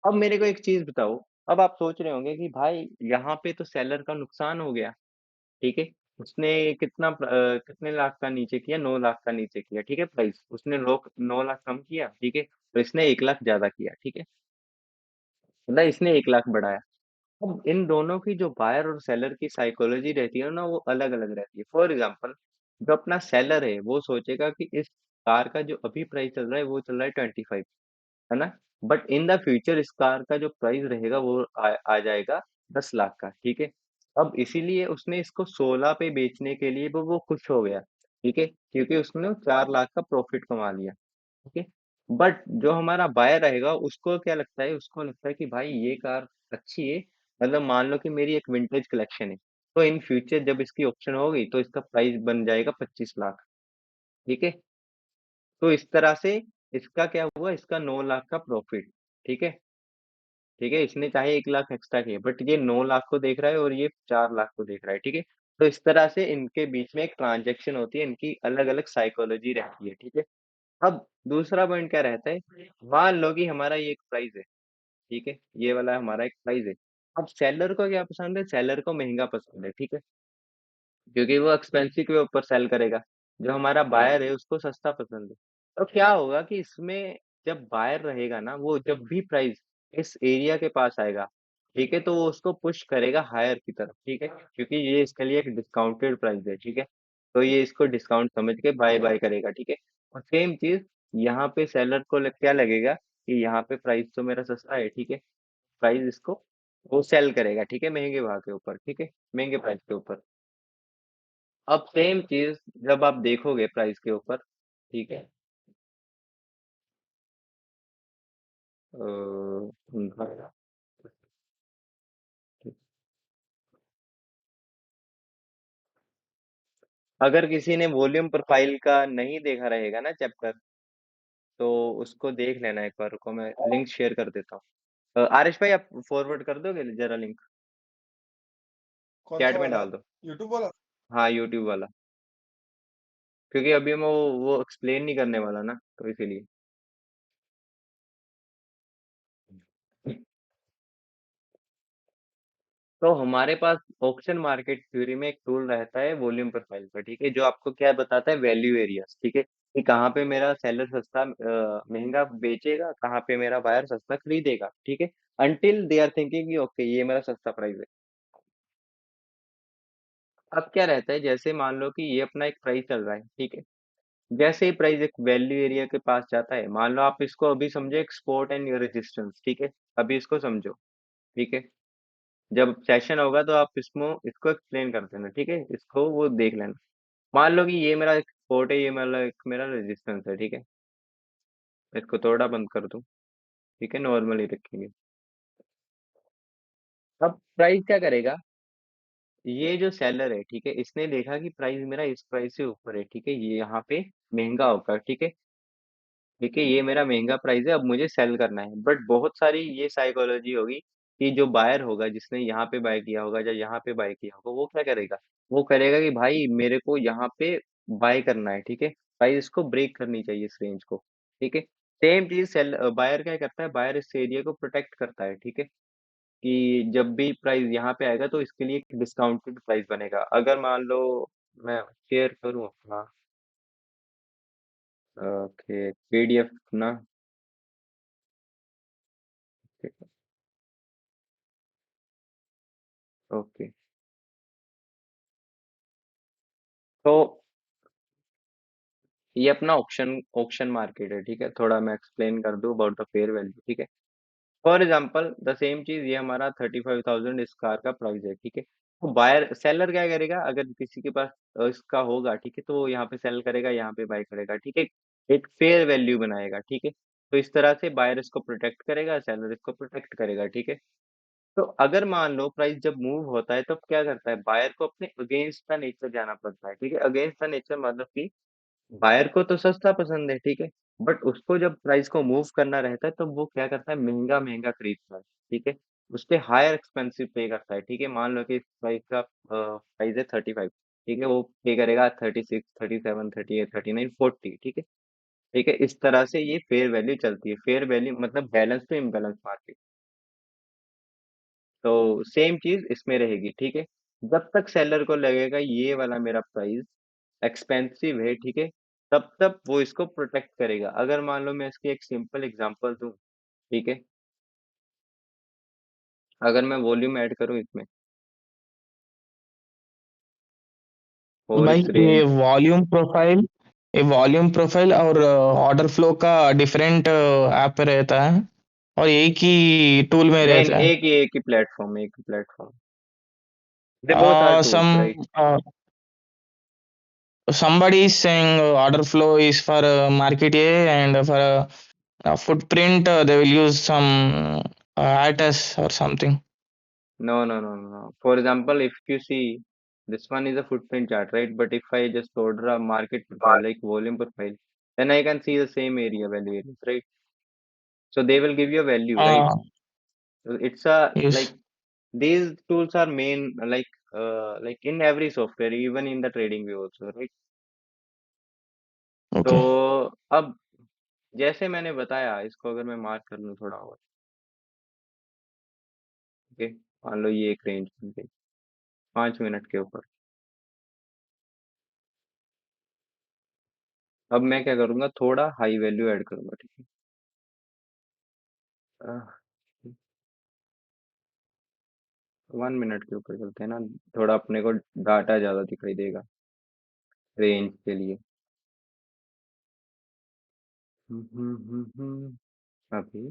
अब मेरे को एक चीज बताओ, अब आप सोच रहे होंगे कि भाई यहाँ पे तो सेलर का नुकसान हो गया, ठीक है, उसने कितने लाख का नीचे किया, 9 लाख का नीचे किया, ठीक है, प्राइस उसने 9 लाख कम किया, ठीक है, तो इसने 1 लाख ज्यादा किया, ठीक है, मतलब इसने 1 लाख बढ़ाया। अब इन दोनों की जो बायर और सेलर की साइकोलॉजी रहती है ना, वो अलग अलग रहती है। फॉर एग्जाम्पल, जो अपना सेलर है वो सोचेगा कि इस कार का जो अभी प्राइस चल रहा है वो चल रहा है 25, है ना, बट इन द फ्यूचर इस कार का जो प्राइस रहेगा वो आ जाएगा 10 लाख का, ठीक है। अब इसीलिए उसने इसको 16 पे बेचने के लिए वो खुश हो गया, ठीक है, क्योंकि उसने 4 लाख का प्रॉफिट कमा लिया, ठीक है। बट जो हमारा बायर रहेगा उसको क्या लगता है, उसको लगता है कि भाई ये कार अच्छी है, मतलब मान लो कि मेरी एक विंटेज कलेक्शन है, तो इन फ्यूचर जब इसकी ऑप्शन होगी तो इसका प्राइस बन जाएगा 25 लाख, ठीक है। तो इस तरह से इसका क्या हुआ, इसका 9 लाख का प्रॉफिट, ठीक है, ठीक है, इसने चाहे 1 लाख एक्स्ट्रा किए, बट ये 9 लाख को देख रहा है और ये 4 लाख को देख रहा है, ठीक है। तो इस तरह से इनके बीच में एक ट्रांजेक्शन होती है, इनकी अलग अलग साइकोलॉजी रहती है, ठीक है। अब दूसरा पॉइंट क्या रहता है, मान लो कि हमारा ये एक प्राइस है, ठीक है, ये वाला हमारा एक प्राइस है। अब सेलर को क्या पसंद है, सेलर को महंगा पसंद है, ठीक है, क्योंकि वो एक्सपेंसिव के ऊपर सेल करेगा। जो हमारा बायर है उसको सस्ता पसंद है। तो क्या होगा कि इसमें जब बायर रहेगा ना, वो जब भी प्राइस इस एरिया के पास आएगा, ठीक है, तो वो उसको पुश करेगा हायर की तरफ, ठीक है, क्योंकि ये इसके लिए एक डिस्काउंटेड प्राइस है, ठीक है, तो ये इसको डिस्काउंट समझ के बाय बाय करेगा, ठीक है। और सेम चीज यहाँ पे सेलर को क्या लगेगा कि यहाँ पे प्राइस तो मेरा सस्ता है, ठीक है, प्राइस इसको वो सेल करेगा, ठीक है, महंगे भाव के ऊपर, ठीक है, महंगे प्राइस के ऊपर। अब सेम चीज जब आप देखोगे प्राइस के ऊपर, ठीक है, अ, अगर किसी ने वॉल्यूम प्रोफाइल का नहीं देखा रहेगा ना चैप्टर, तो उसको देख लेना एक बार को, मैं लिंक शेयर कर देता हूँ। आरिश भाई आप फॉरवर्ड कर दोगे जरा लिंक, कौन सा चैट में वाला? डाल दो। यूट्यूब वाला? हाँ, यूट्यूब वाला, क्योंकि अभी मैं वो एक्सप्लेन नहीं करने वाला ना, तो इसीलिए। तो हमारे पास ऑक्शन मार्केट थ्योरी में एक टूल रहता है वॉल्यूम प्रोफाइल का, ठीक है, जो आपको क्या बताता है, वैल्यू एरियाज, ठीक है, कि कहाँ पे मेरा सेलर सस्ता महंगा बेचेगा, कहाँ पे मेरा बायर सस्ता खरीदेगा, ठीक है, अंटिल दे आर थिंकिंग कि ओके ये मेरा सस्ता प्राइस है। अब क्या रहता है, जैसे मान लो कि ये अपना एक प्राइस चल रहा है, ठीक है, जैसे ही प्राइस एक वैल्यू एरिया के पास जाता है, मान लो आप इसको अभी समझो एक सपोर्ट एंड रेजिस्टेंस, ठीक है, अभी इसको समझो, ठीक है, जब सेशन होगा तो आप इसको एक्सप्लेन कर देना, ठीक है, इसको वो देख लेना। मान लो कि ये मेरा एक सपोर्ट है, ये मेरा रेजिस्टेंस है, ठीक है, इसको थोड़ा बंद कर दूं, ठीक है, नॉर्मली रखेंगे। अब प्राइस क्या करेगा, ये जो सेलर है, ठीक है, इसने देखा कि प्राइस मेरा इस प्राइस से ऊपर है, ठीक है, ये यहाँ पे महंगा होगा, ठीक है, ठीक है, ये मेरा महंगा प्राइस है, अब मुझे सेल करना है, बट बहुत सारी ये साइकोलॉजी होगी कि जो बायर होगा जिसने यहाँ पे बाय किया होगा या यहाँ पे बाय किया होगा, वो क्या करेगा, वो करेगा कि भाई मेरे को यहाँ पे बाय करना है, ठीक है, प्राइस इसको ब्रेक करनी चाहिए इस रेंज को, ठीक है। सेम चीज सेल बायर क्या करता है, बायर इस एरिया को प्रोटेक्ट करता है, ठीक है, कि जब भी प्राइस यहाँ पे आएगा तो इसके लिए एक डिस्काउंटेड प्राइस बनेगा। अगर मान लो मैं शेयर करूँ अपना ओके पीडीएफ ना, ओके, तो ये अपना ऑप्शन ऑप्शन मार्केट है, ठीक है, थोड़ा मैं एक्सप्लेन कर दूं अबाउट द फेयर वैल्यू, ठीक है। फॉर एग्जांपल द सेम चीज, ये हमारा 35,000 इस कार का प्राइस है, ठीक है, तो बायर सेलर क्या करेगा, अगर किसी के पास इसका होगा, ठीक है, तो वो यहाँ पे सेल करेगा, यहाँ पे बाय करेगा, ठीक है, एक फेयर वैल्यू बनाएगा, ठीक है, तो इस तरह से बायर इसको प्रोटेक्ट करेगा, सेलर इसको प्रोटेक्ट करेगा, ठीक है। तो अगर मान लो प्राइस जब मूव होता है तब क्या करता है, बायर को अपने अगेंस्ट द नेचर जाना पड़ता है, ठीक है, अगेंस्ट द नेचर मतलब कि बायर को तो सस्ता पसंद है, ठीक है, बट उसको जब प्राइस को मूव करना रहता है तो वो क्या करता है, महंगा महंगा खरीदता है, ठीक है, उसपे हायर एक्सपेंसिव पे करता है, ठीक है, मान लो कि इस प्राइस का प्राइस है 35, ठीक है, वो पे करेगा 36, 37, 38, 39, 40, ठीक है, ठीक है, इस तरह से ये फेयर वैल्यू चलती है, फेयर वैल्यू मतलब बैलेंस टू इम्बैलेंस मार्केट। तो सेम चीज इसमें रहेगी, ठीक है, जब तक सेलर को लगेगा ये वाला मेरा प्राइस एक्सपेंसिव है, ठीक है, तब तक वो इसको प्रोटेक्ट करेगा। अगर मान लो मैं इसकी एक सिंपल एग्जांपल दूं, ठीक है, अगर मैं वॉल्यूम ऐड करूं इसमें और भाई इस रेंज, ये वॉल्यूम प्रोफाइल और ऑर्डर फ्लो का डिफरेंट ऐप पे रहता है और एक ही टूल में नहीं रहता है। एक ही platform, they both are tools, Some right. somebody is saying order flow is for market A and for footprint they will use some ATAS or something. No. For example, if you see, this one is a footprint chart, right? But if I just order a market profile, like volume profile, then I can see the same area value areas, right? So they will give you a value, right? Uh, So it's a yes. like these tools are main like in every software, even in the trading view also, right? तो Okay. अब जैसे मैंने बताया, इसको अगर मैं mark कर लूँ थोड़ा और, ओके, मान लो ये एक रेंज बन गई 5 मिनट के ऊपर। अब मैं क्या करूंगा, थोड़ा हाई वैल्यू ऐड करूंगा, ठीक 1 मिनट के ऊपर चलते हैं ना, थोड़ा अपने को डाटा ज्यादा दिखाई देगा रेंज के लिए। अभी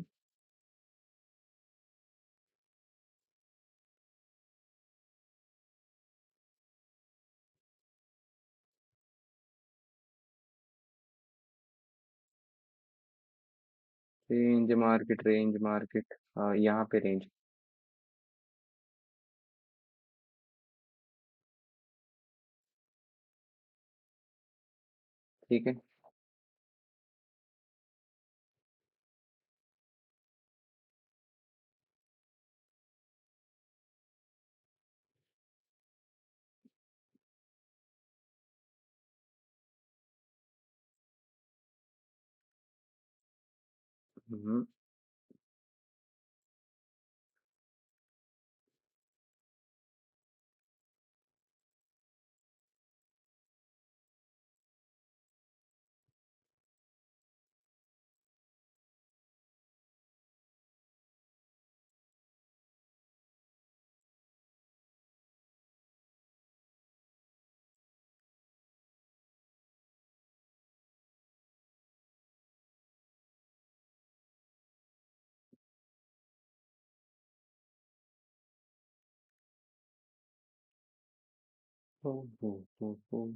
रेंज मार्केट, यहाँ पे रेंज, ठीक है। हम्म, हो, हो।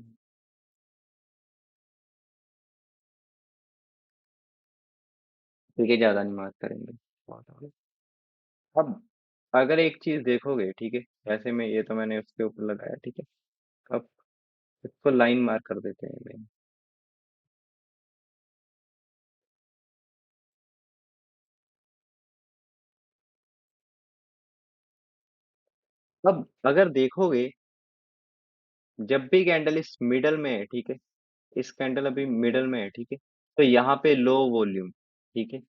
ठीक है, ज्यादा नहीं मार्क करेंगे। अब अगर एक चीज देखोगे, ठीक है, ऐसे में ये तो मैंने उसके ऊपर लगाया, ठीक है, अब इसको लाइन मार्क कर देते हैं मैं। अब अगर देखोगे, जब भी कैंडल इस मिडल में है, ठीक है, इस कैंडल अभी मिडल में है, ठीक है, तो यहाँ पे लो वॉल्यूम, ठीक है,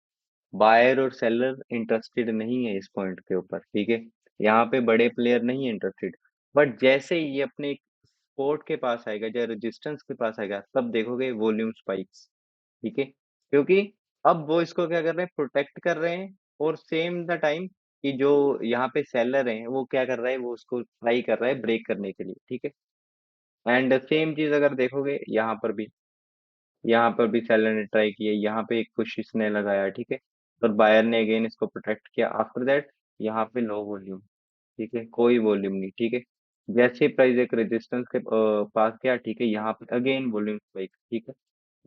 बायर और सेलर इंटरेस्टेड नहीं है इस पॉइंट के ऊपर, ठीक है, यहाँ पे बड़े प्लेयर नहीं है इंटरेस्टेड। बट जैसे ही ये अपने सपोर्ट के पास आएगा या रेजिस्टेंस के पास आएगा, तब देखोगे वॉल्यूम स्पाइक्स, ठीक है, क्योंकि अब वो इसको क्या कर रहे हैं, प्रोटेक्ट कर रहे हैं, और सेम द टाइम कि जो यहाँ पे सेलर हैं वो क्या कर रहा है, वो उसको ट्राई कर रहा है ब्रेक करने के लिए, ठीक है। एंड सेम चीज अगर देखोगे यहाँ पर भी सेलर ने ट्राई किया, यहाँ पे एक पुश इसने लगाया, ठीक है, और बायर ने अगेन इसको प्रोटेक्ट किया। आफ्टर दैट यहाँ पे लो वॉल्यूम, ठीक है, कोई वॉल्यूम नहीं, ठीक है, जैसे प्राइस एक रेजिस्टेंस के पास गया, ठीक है, यहाँ पे अगेन वॉल्यूम स्पाइक, ठीक है।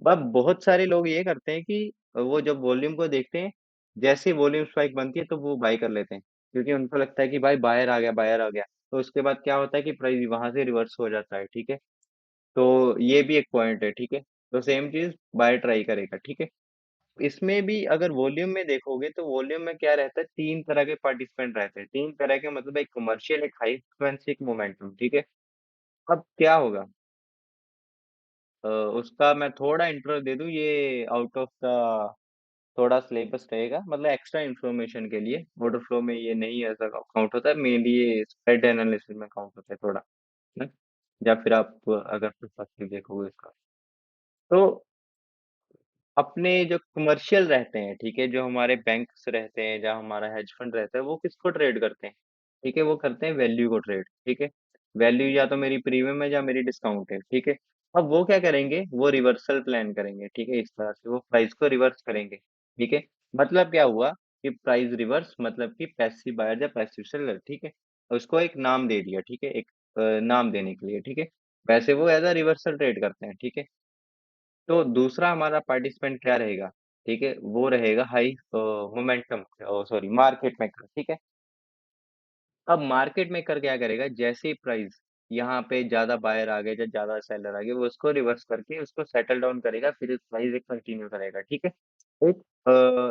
अब बहुत सारे लोग ये करते हैं कि वो जब वॉल्यूम को देखते हैं, जैसे वॉल्यूम स्पाइक बनती है तो वो बाय कर लेते हैं, क्योंकि उनको लगता है कि भाई बायर आ गया। तो उसके बाद क्या होता है कि प्राइस वहां से रिवर्स हो जाता है, ठीक है। तो ये भी एक पॉइंट है, ठीक है। तो सेम चीज बाय ट्राई करेगा, ठीक है। इसमें भी अगर वॉल्यूम में देखोगे, तो वॉल्यूम में क्या रहता है, तीन तरह के पार्टिसिपेंट रहते हैं, तीन तरह के, मतलब एक कमर्शियल, एक हाई फ्रीक्वेंसी, एक मोमेंटम, ठीक है। अब क्या होगा, उसका मैं थोड़ा इंट्रो दे दूं, ये आउट ऑफ द थोड़ा सिलेबस रहेगा, मतलब एक्स्ट्रा इन्फॉर्मेशन के लिए। ऑर्डर फ्लो में ये नहीं ऐसा काउंट होता है, मेनली ये स्प्रेड एनालिसिस में काउंट होता है थोड़ा ना। या फिर आप अगर परस्पेक्टिव देखोगे इसका, तो अपने जो कमर्शियल रहते हैं, ठीक है, जो हमारे बैंक्स रहते हैं, जहाँ हमारा हेज फंड रहता है, वो किसको ट्रेड करते हैं? ठीक है, वो करते हैं वैल्यू को ट्रेड। ठीक है, वैल्यू या तो मेरी प्रीमियम है या मेरी डिस्काउंट है। ठीक है, अब वो क्या करेंगे, वो रिवर्सल प्लान करेंगे। ठीक है, इस तरह से वो प्राइस को रिवर्स करेंगे। ठीक है, मतलब क्या हुआ कि प्राइस रिवर्स, मतलब कि पैसिव बायर या पैसिव सेलर। ठीक है, उसको एक नाम दे दिया। ठीक है, एक नाम देने के लिए। ठीक है, वैसे वो एज अ रिवर्सल ट्रेड करते हैं। ठीक है, तो दूसरा हमारा पार्टिसिपेंट क्या रहेगा? ठीक है, वो रहेगा high momentum, sorry market maker. ठीक है, अब मार्केट मेकर क्या करेगा, जैसे ही प्राइस यहाँ पे ज्यादा बायर आ गए या ज्यादा सेलर आ गए, वो उसको रिवर्स करके उसको सेटल डाउन करेगा, फिर प्राइस एक कंटिन्यू करेगा। ठीक है, एक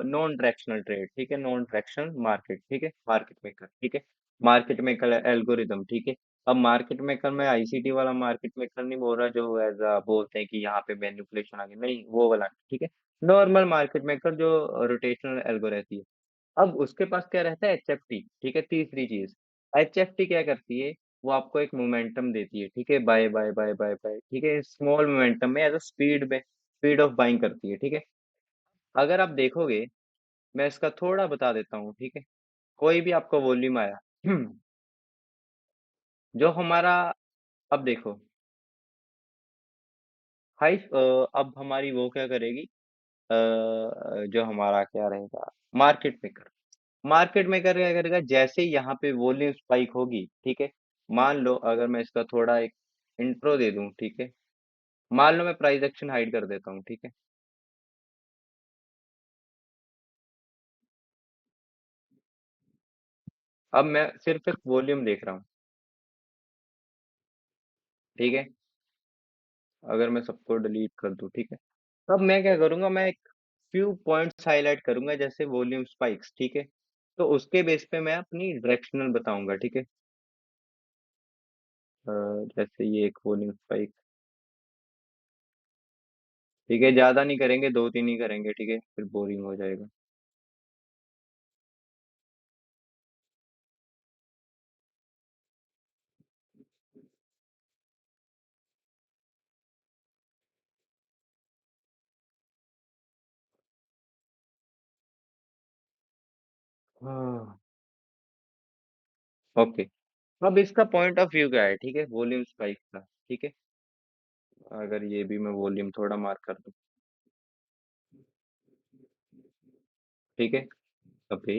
नॉन डायरेक्शनल ट्रेड। ठीक है, नॉन डायरेक्शनल मार्केट। ठीक है, मार्केट मेकर। ठीक है, मार्केट मेकर एल्गोरिदम। ठीक है, अब मार्केट मेकर में आईसीटी वाला मार्केट मेकर नहीं बोल रहा, जो एज बोलते हैं कि यहाँ पे मैनिपुलेशन आ गई, नहीं वो वाला। ठीक है, नॉर्मल मार्केट मेकर जो रोटेशनल एल्गो रहती है। अब उसके पास क्या रहता है, एचएफटी। ठीक है, तीसरी चीज, एचएफटी क्या करती है, वो आपको एक मोमेंटम देती है। ठीक है, buy buy buy buy buy. ठीक है, स्मॉल मोमेंटम में एज अ स्पीड में, स्पीड ऑफ बाइंग करती है। ठीक है, अगर आप देखोगे, मैं इसका थोड़ा बता देता हूँ। ठीक है, कोई भी आपका वॉल्यूम आया, जो हमारा, अब देखो हाई, अब हमारी वो क्या करेगी, जो हमारा क्या रहेगा, मार्केट मेकर। मार्केट मेकर क्या करेगा, जैसे ही यहाँ पे वॉल्यूम स्पाइक होगी। ठीक है, मान लो अगर मैं इसका थोड़ा एक इंट्रो दे दूं। ठीक है, मान लो मैं प्राइस एक्शन हाइड कर देता हूँ। ठीक है, अब मैं सिर्फ एक वॉल्यूम देख रहा हूँ। ठीक है, अगर मैं सबको डिलीट कर दूं। ठीक है, अब मैं क्या करूंगा, मैं एक फ्यू पॉइंट्स हाईलाइट करूंगा, जैसे वॉल्यूम स्पाइक्स। ठीक है, तो उसके बेस पे मैं अपनी डायरेक्शनल बताऊंगा। ठीक है, अ, जैसे ये एक वॉल्यूम स्पाइक। ठीक है, ज्यादा नहीं करेंगे, दो तीन ही करेंगे। ठीक है, फिर बोरिंग हो जाएगा। हाँ, ओके। अब इसका पॉइंट ऑफ व्यू क्या है? ठीक है, वॉल्यूम स्पाइक का। ठीक है, अगर ये भी मैं वॉल्यूम थोड़ा मार्क कर दूं। ठीक है, अभी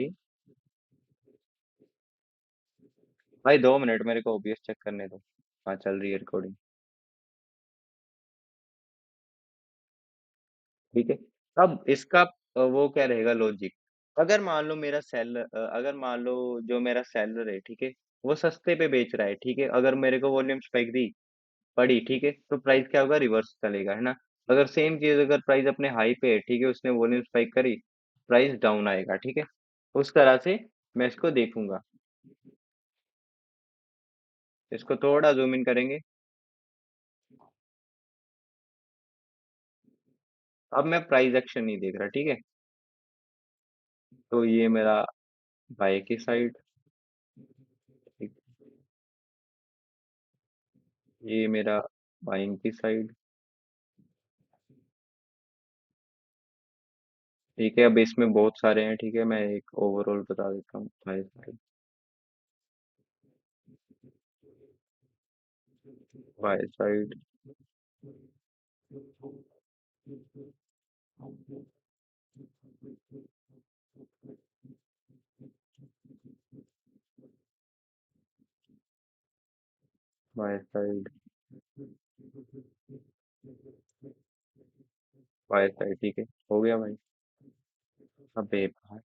भाई 2 मिनट मेरे को ओबीएस चेक करने दो। हाँ, चल रही है रिकॉर्डिंग। ठीक है, अब इसका वो क्या रहेगा लॉजिक, अगर मान लो मेरा सेलर, अगर मान लो जो मेरा सेलर है, ठीक है, वो सस्ते पे बेच रहा है। ठीक है, अगर मेरे को वॉल्यूम स्पाइक दी पड़ी, ठीक है, तो प्राइस क्या होगा, रिवर्स चलेगा, है ना। अगर सेम चीज, अगर प्राइस अपने हाई पे है, ठीक है, उसने वॉल्यूम स्पाइक करी, प्राइस डाउन आएगा। ठीक है, उस तरह से मैं इसको देखूंगा। इसको थोड़ा जूम इन करेंगे। अब मैं प्राइस एक्शन नहीं देख रहा। ठीक है, तो ये मेरा बाय की साइड, ठीक, ये मेरा बाइंग की साइड। ठीक है, अब इसमें बहुत सारे हैं। ठीक है, मैं एक ओवरऑल बता देता हूँ by side, by side, by side, by side. ठीक है, हो गया भाई। अबे भाई,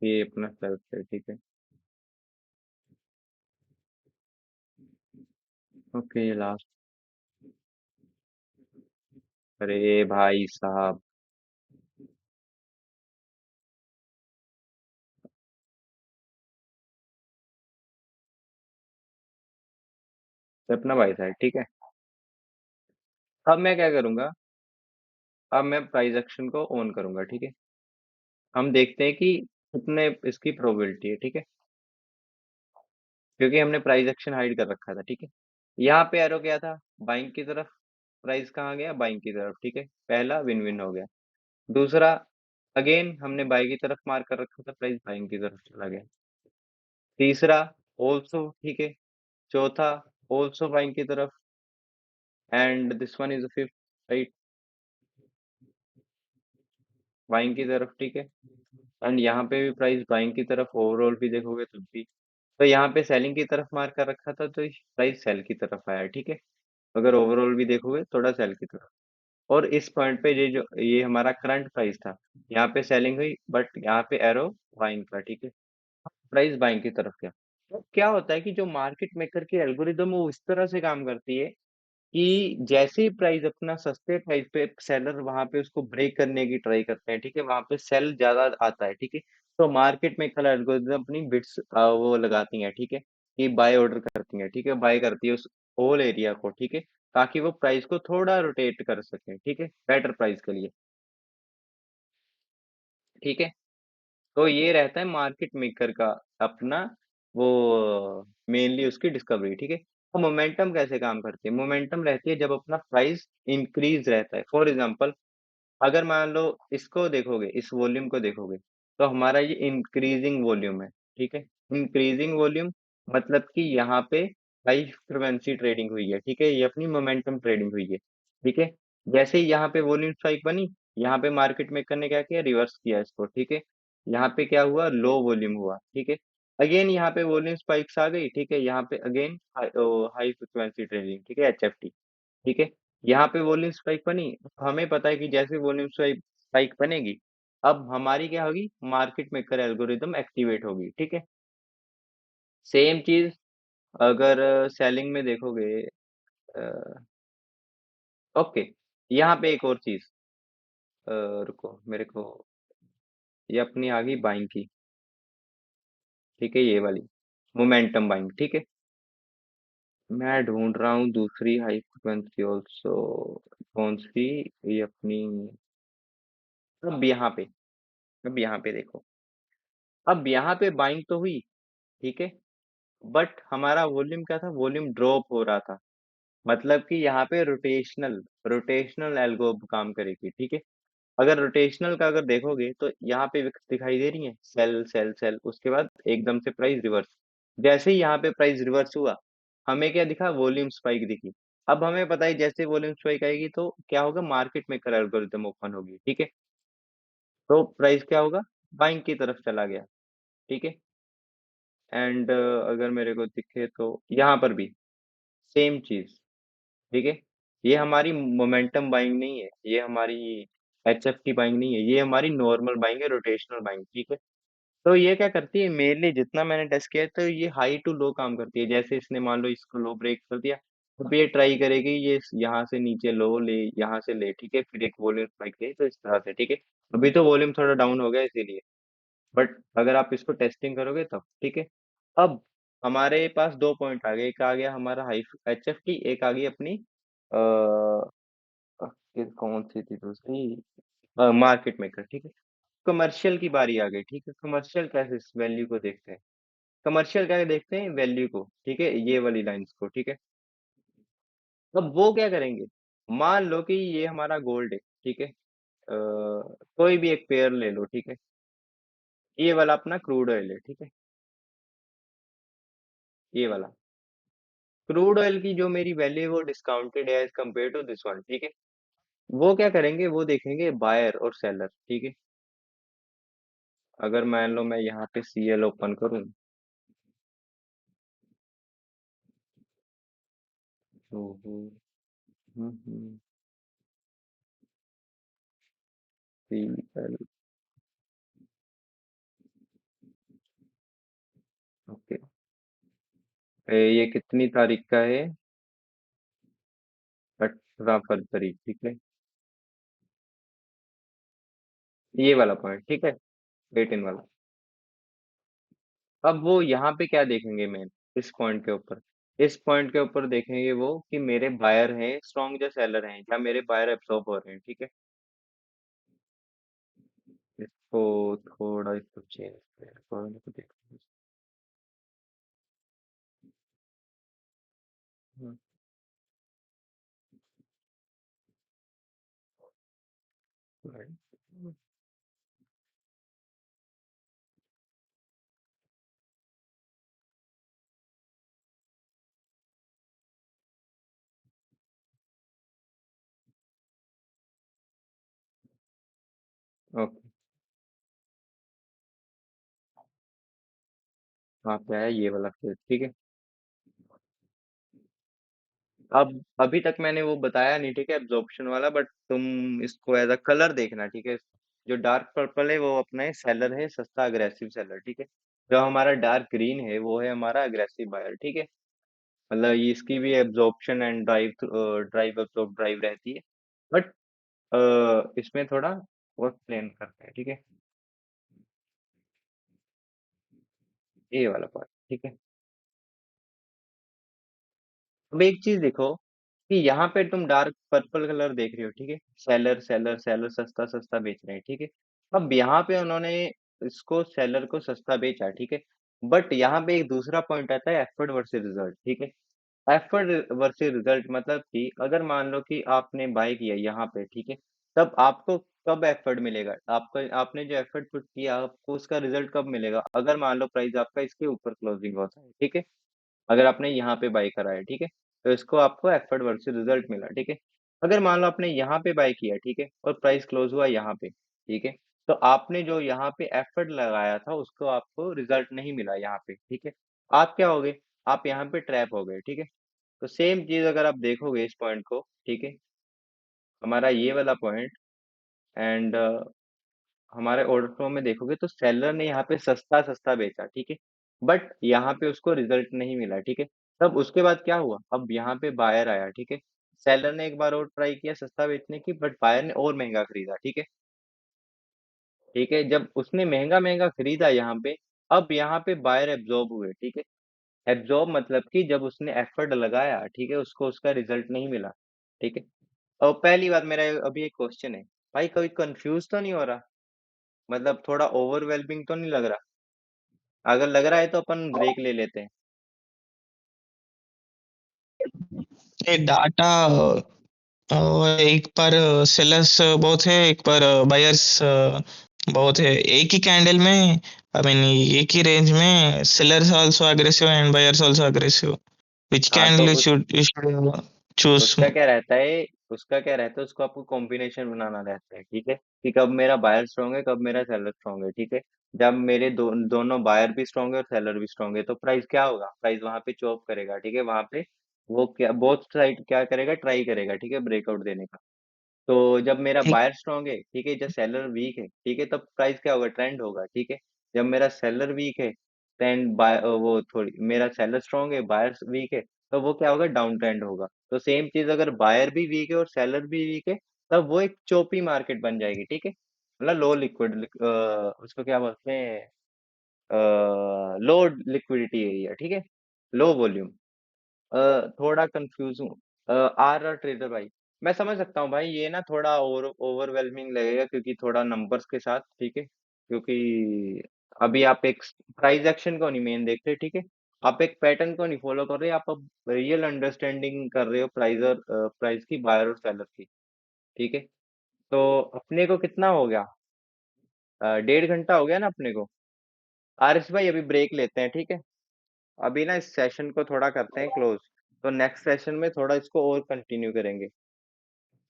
ये अपना सेल्फ है। ठीक है, ओके, ये लास्ट। अरे भाई साहब, अपना बाय साइड। ठीक है, अब मैं क्या करूंगा, अब मैं प्राइस एक्शन को ऑन करूंगा। ठीक है, हम देखते हैं कि कितने इसकी प्रोबेबिलिटी है, ठीक है, क्योंकि हमने प्राइस एक्शन हाइड कर रखा था, ठीक है। यहाँ पे एरो क्या था, बाइंग की तरफ, प्राइस कहाँ गया, बाइंग की तरफ, ठीक है, पहला विन विन हो गया। दूसरा, अगेन हमने बाई की तरफ मार्क कर रखा था, प्राइस बाइंग की तरफ चला गया। तीसरा, ऑल्सो, ठीक है। चौथा, ऑल्सो बाइंग की तरफ, and this one is the fifth, right, buying की तरफ, ठीक है। एंड यहाँ पे भी प्राइस बाइंग की तरफ, ओवरऑल भी देखोगे तब भी। तो यहाँ पे सेलिंग की तरफ मार्क कर रखा था, तो प्राइस सेल की तरफ आया, ठीक है। अगर ओवरऑल भी देखोगे थोड़ा सेल की तरफ। और इस पॉइंट पे ये हमारा करंट प्राइस था, यहाँ पे सेलिंग हुई, बट यहाँ पे एरो बाइंग का, ठीक है, प्राइस बाइंग की तरफ गया। तो क्या होता है कि जो मार्केट मेकर की एल्गोरिदम वो इस तरह से काम करती है कि जैसे ही प्राइस अपना सस्ते प्राइस पे सेलर वहां पे उसको ब्रेक करने की ट्राई करते हैं, ठीक है, वहां पे सेल ज्यादा आता है, ठीक है, तो मार्केट मेकर एल्गोरिदम अपनी बिट्स वो लगाती हैं, ठीक है, कि बाय ऑर्डर करती हैं, ठीक है, बाय करती है उस होल एरिया को, ठीक है, ताकि वो प्राइस को थोड़ा रोटेट कर सके, ठीक है, बेटर प्राइस के लिए, ठीक है। तो ये रहता है मार्केट मेकर का अपना वो मेनली उसकी डिस्कवरी, ठीक है। तो मोमेंटम कैसे काम करती है, मोमेंटम रहती है जब अपना प्राइस इंक्रीज रहता है। फॉर एग्जांपल, अगर मान लो इसको देखोगे, इस वॉल्यूम को देखोगे, तो हमारा ये इंक्रीजिंग वॉल्यूम है, ठीक है। इंक्रीजिंग वॉल्यूम मतलब कि यहाँ पे हाई फ्रिक्वेंसी ट्रेडिंग हुई है, ठीक है, ये अपनी मोमेंटम ट्रेडिंग हुई है, ठीक है। जैसे ही यहाँ पे वॉल्यूम स्पाइक बनी, यहाँ पे मार्केट मेकर ने क्या किया, रिवर्स किया इसको, ठीक है। यहाँ पे क्या हुआ, लो वॉल्यूम हुआ, ठीक है। अगेन यहाँ पे वॉल्यूम स्पाइक्स आ गई, ठीक है, यहाँ पे अगेन हाई फ्रिक्वेंसी ट्रेडिंग, ठीक है, एचएफटी, ठीक है। यहाँ पे वॉल्यूम स्पाइक बनी, हमें पता है कि जैसे वॉल्यूम स्पाइक बनेगी, अब हमारी क्या होगी, मार्केट मेकर एल्गोरिदम एक्टिवेट होगी, ठीक है। सेम चीज अगर सेलिंग में देखोगे, ओके, यहाँ पे एक और चीज, रुको मेरे को, ये अपनी आ गई बाइंग की, ठीक है, ये वाली मोमेंटम बाइंग, ठीक है। मैं ढूंढ रहा हूँ दूसरी हाई फ्रिक्वेंसी ऑल्सो, कौन सी, ये अपनी, अब यहाँ पे, अब यहाँ पे देखो, अब यहाँ पे बाइंग तो हुई, ठीक है, बट हमारा वॉल्यूम क्या था, वॉल्यूम ड्रॉप हो रहा था, मतलब कि यहाँ पे रोटेशनल रोटेशनल एल्गो काम करेगी, ठीक है। अगर रोटेशनल का अगर देखोगे तो यहाँ पे दिखाई दे रही है सेल सेल सेल, उसके बाद एकदम से प्राइस रिवर्स। जैसे ही यहाँ पे प्राइस रिवर्स हुआ, हमें क्या दिखा, वॉल्यूम स्पाइक दिखी। अब हमें पता है जैसे वॉल्यूम स्पाइक आएगी तो क्या होगा, मार्केट मेकर एल्गोरिथम ओपन होगी, ठीक है, तो प्राइस क्या होगा, बाइंग की तरफ चला गया, ठीक है। एंड अगर मेरे को दिखे तो यहाँ पर भी सेम चीज, ठीक है। ये हमारी मोमेंटम बाइंग नहीं है, ये हमारी एचएफ की बाइंग नहीं है, ये हमारी नॉर्मल बाइंग है, रोटेशनल बाइंग, ठीक है। तो ये क्या करती है, मेनली जितना मैंने टेस्ट किया है, तो ये हाई टू लो काम करती है। जैसे इसने मान लो इसको लो ब्रेक कर दिया, तो ये ट्राई करेगी ये यहाँ से नीचे लो ले, यहाँ से ले, ठीक है, फिर एक वॉल्यूम स्पाइक ले, तो इस तरह से, ठीक है। अभी तो वॉल्यूम थोड़ा डाउन हो गया इसीलिए, बट अगर आप इसको टेस्टिंग करोगे तब, ठीक है। अब हमारे पास दो पॉइंट आ गए, एक आ गया हमारा हाई एचएफ की, एक आ गई अपनी कौन सी थी दूसरी, मार्केट मेकर, ठीक है। कमर्शियल की बारी आ गई, ठीक है। कमर्शियल कैसे इस वैल्यू को देखते हैं, कमर्शियल क्या देखते हैं, वैल्यू को, ठीक है, ये वाली लाइंस को, ठीक है। अब वो क्या करेंगे, मान लो कि ये हमारा गोल्ड है, ठीक है, कोई भी एक पेयर ले लो, ठीक है, ये वाला अपना क्रूड ऑयल है, ठीक है, ये वाला क्रूड ऑयल की जो मेरी वैल्यू है वो डिस्काउंटेड है as compare to this one, ठीक है। वो क्या करेंगे, वो देखेंगे बायर और सेलर, ठीक है। अगर मान लो मैं यहाँ पे सीएल ओपन करूँ, तो सीएल, ओके, ये कितनी तारीख का है, 18 फरवरी, ठीक है, ये वाला पॉइंट, ठीक है, 18 वाला। अब वो यहाँ पे क्या देखेंगे मेन, इस पॉइंट के ऊपर, इस पॉइंट के ऊपर देखेंगे वो कि मेरे बायर हैं स्ट्रॉन्ग या सेलर हैं, या मेरे बायर एब्सॉर्ब हो रहे हैं, ठीक है। इसको थोड़ा इसको चेंज देखो। ओके, वहाँ पे आया ये वाला फिर, ठीक है। अब अभी तक मैंने वो बताया नहीं, ठीक है, एब्जॉर्प्शन वाला, बट तुम इसको एज अ कलर देखना, ठीक है। जो डार्क पर्पल है वो अपना है सेलर है, सस्ता अग्रेसिव सेलर, ठीक है। जो हमारा डार्क ग्रीन है वो है हमारा अग्रेसिव बायर, ठीक है। मतलब ये इसकी भी absorption and drive absorb drive रहती है, बट इसमें थोड़ा वो प्लेन करते हैं, ठीक है, ये वाला पार्ट, ठीक है। अब एक चीज देखो कि यहाँ पे तुम डार्क पर्पल कलर देख रहे हो, ठीक है। सेलर सेलर सेलर सस्ता सस्ता बेच रहे हैं, ठीक है। अब यहाँ पे उन्होंने इसको सेलर को सस्ता बेचा, ठीक है। बट यहाँ पे एक दूसरा पॉइंट आता है, एफर्ट वर्सेस रिजल्ट, ठीक है। एफर्ट वर्सेस रिजल्ट मतलब कि अगर मान लो कि आपने बाय किया यहाँ पे, ठीक है, तब आपको कब एफर्ट मिलेगा, आपका आपने जो एफर्ट पुट किया आपको उसका रिजल्ट कब मिलेगा, अगर मान लो प्राइस आपका इसके ऊपर क्लोजिंग होता है, ठीक है। अगर आपने यहाँ पे बाय करा है, ठीक है, तो इसको आपको एफर्ट वर्सेस रिजल्ट मिला, ठीक है। अगर मान लो आपने यहाँ पे बाय किया, ठीक है, और प्राइस क्लोज हुआ यहाँ पे, ठीक है, तो आपने जो यहाँ पे एफर्ट लगाया था उसको आपको रिजल्ट नहीं मिला यहाँ पे, ठीक है। आप क्या हो गए, आप यहाँ पे ट्रैप हो गए, ठीक है। तो सेम चीज अगर आप देखोगे इस पॉइंट को, ठीक है, हमारा ये वाला पॉइंट एंड हमारे ऑर्डर फ्लो में देखोगे तो सेलर ने यहाँ पे सस्ता सस्ता बेचा, ठीक है, बट यहाँ पे उसको रिजल्ट नहीं मिला, ठीक है। तब उसके बाद क्या हुआ, अब यहाँ पे बायर आया, ठीक है। सेलर ने एक बार और ट्राई किया सस्ता बेचने की, बट बायर ने और महंगा खरीदा, ठीक है। ठीक है, जब उसने महंगा महंगा खरीदा यहाँ पे, अब यहाँ पे बायर एब्जॉर्ब हुए, ठीक है। एब्जॉर्ब मतलब कि जब उसने एफर्ट लगाया, ठीक है, उसको उसका रिजल्ट नहीं मिला, ठीक है। और पहली बात, मेरा अभी एक क्वेश्चन है, भाई कोई कंफ्यूज तो नहीं हो रहा, मतलब थोड़ा ओवरवेलमिंग तो नहीं लग रहा? अगर लग रहा है तो अपन ब्रेक ले लेते हैं। ये डाटा एक पर सेलर्स बहुत है, एक पर बायर्स बहुत है। एक ही कैंडल में, आई मीन एक ही रेंज में sellers also aggressive and buyers also aggressive. Which हाँ, तो कैंडल you should choose? उसका क्या रहता है, उसका क्या रहता है, उसको आपको कॉम्बिनेशन बनाना रहता है, ठीक है, कि कब मेरा बायर स्ट्रांग है कब मेरा सेलर स्ट्रांग है, ठीक है। जब मेरे दोनों बायर भी स्ट्रांग है और सेलर भी स्ट्रांग है तो प्राइस क्या होगा, प्राइस वहां पे चॉप करेगा, ठीक है, वहां पे वो क्या बोथ साइड क्या करेगा, ट्राई करेगा, ठीक है, ब्रेकआउट देने का। तो जब मेरा ठीक। बायर स्ट्रांग है, ठीक है, जब सेलर वीक है, ठीक है, तब प्राइस क्या होगा, ट्रेंड होगा, ठीक है। जब मेरा सेलर वीक है, ट्रेंड बाय वो थोड़ी, मेरा सेलर स्ट्रांग है बायर वीक है, तो वो क्या होगा, डाउन ट्रेंड होगा। तो सेम चीज अगर बायर भी वीक है और सेलर भी वीक है, तब वो एक चोपी मार्केट बन जाएगी, ठीक है। मतलब लो लिक्विड, उसको क्या बोलते हैं, लो लिक्विडिटी एरिया, ठीक है, लो वॉल्यूम। थोड़ा कंफ्यूज हूँ। आर आर ट्रेडर भाई, मैं समझ सकता हूँ भाई, ये ना थोड़ा ओवरवेलमिंग लगेगा क्योंकि थोड़ा नंबर्स के साथ, ठीक है, क्योंकि अभी आप एक प्राइस एक्शन को नहीं मेन देख रहे, ठीक है, आप एक पैटर्न को नहीं फॉलो कर रहे, आप अब रियल अंडरस्टैंडिंग कर रहे हो प्राइस और प्राइस की, बायर और सेलर की, ठीक है। तो अपने को कितना हो गया, 1.5 घंटा हो गया ना अपने को। आरिस भाई अभी ब्रेक लेते हैं, ठीक है। अभी ना इस सेशन को थोड़ा करते हैं क्लोज, तो नेक्स्ट सेशन में थोड़ा इसको और कंटिन्यू करेंगे,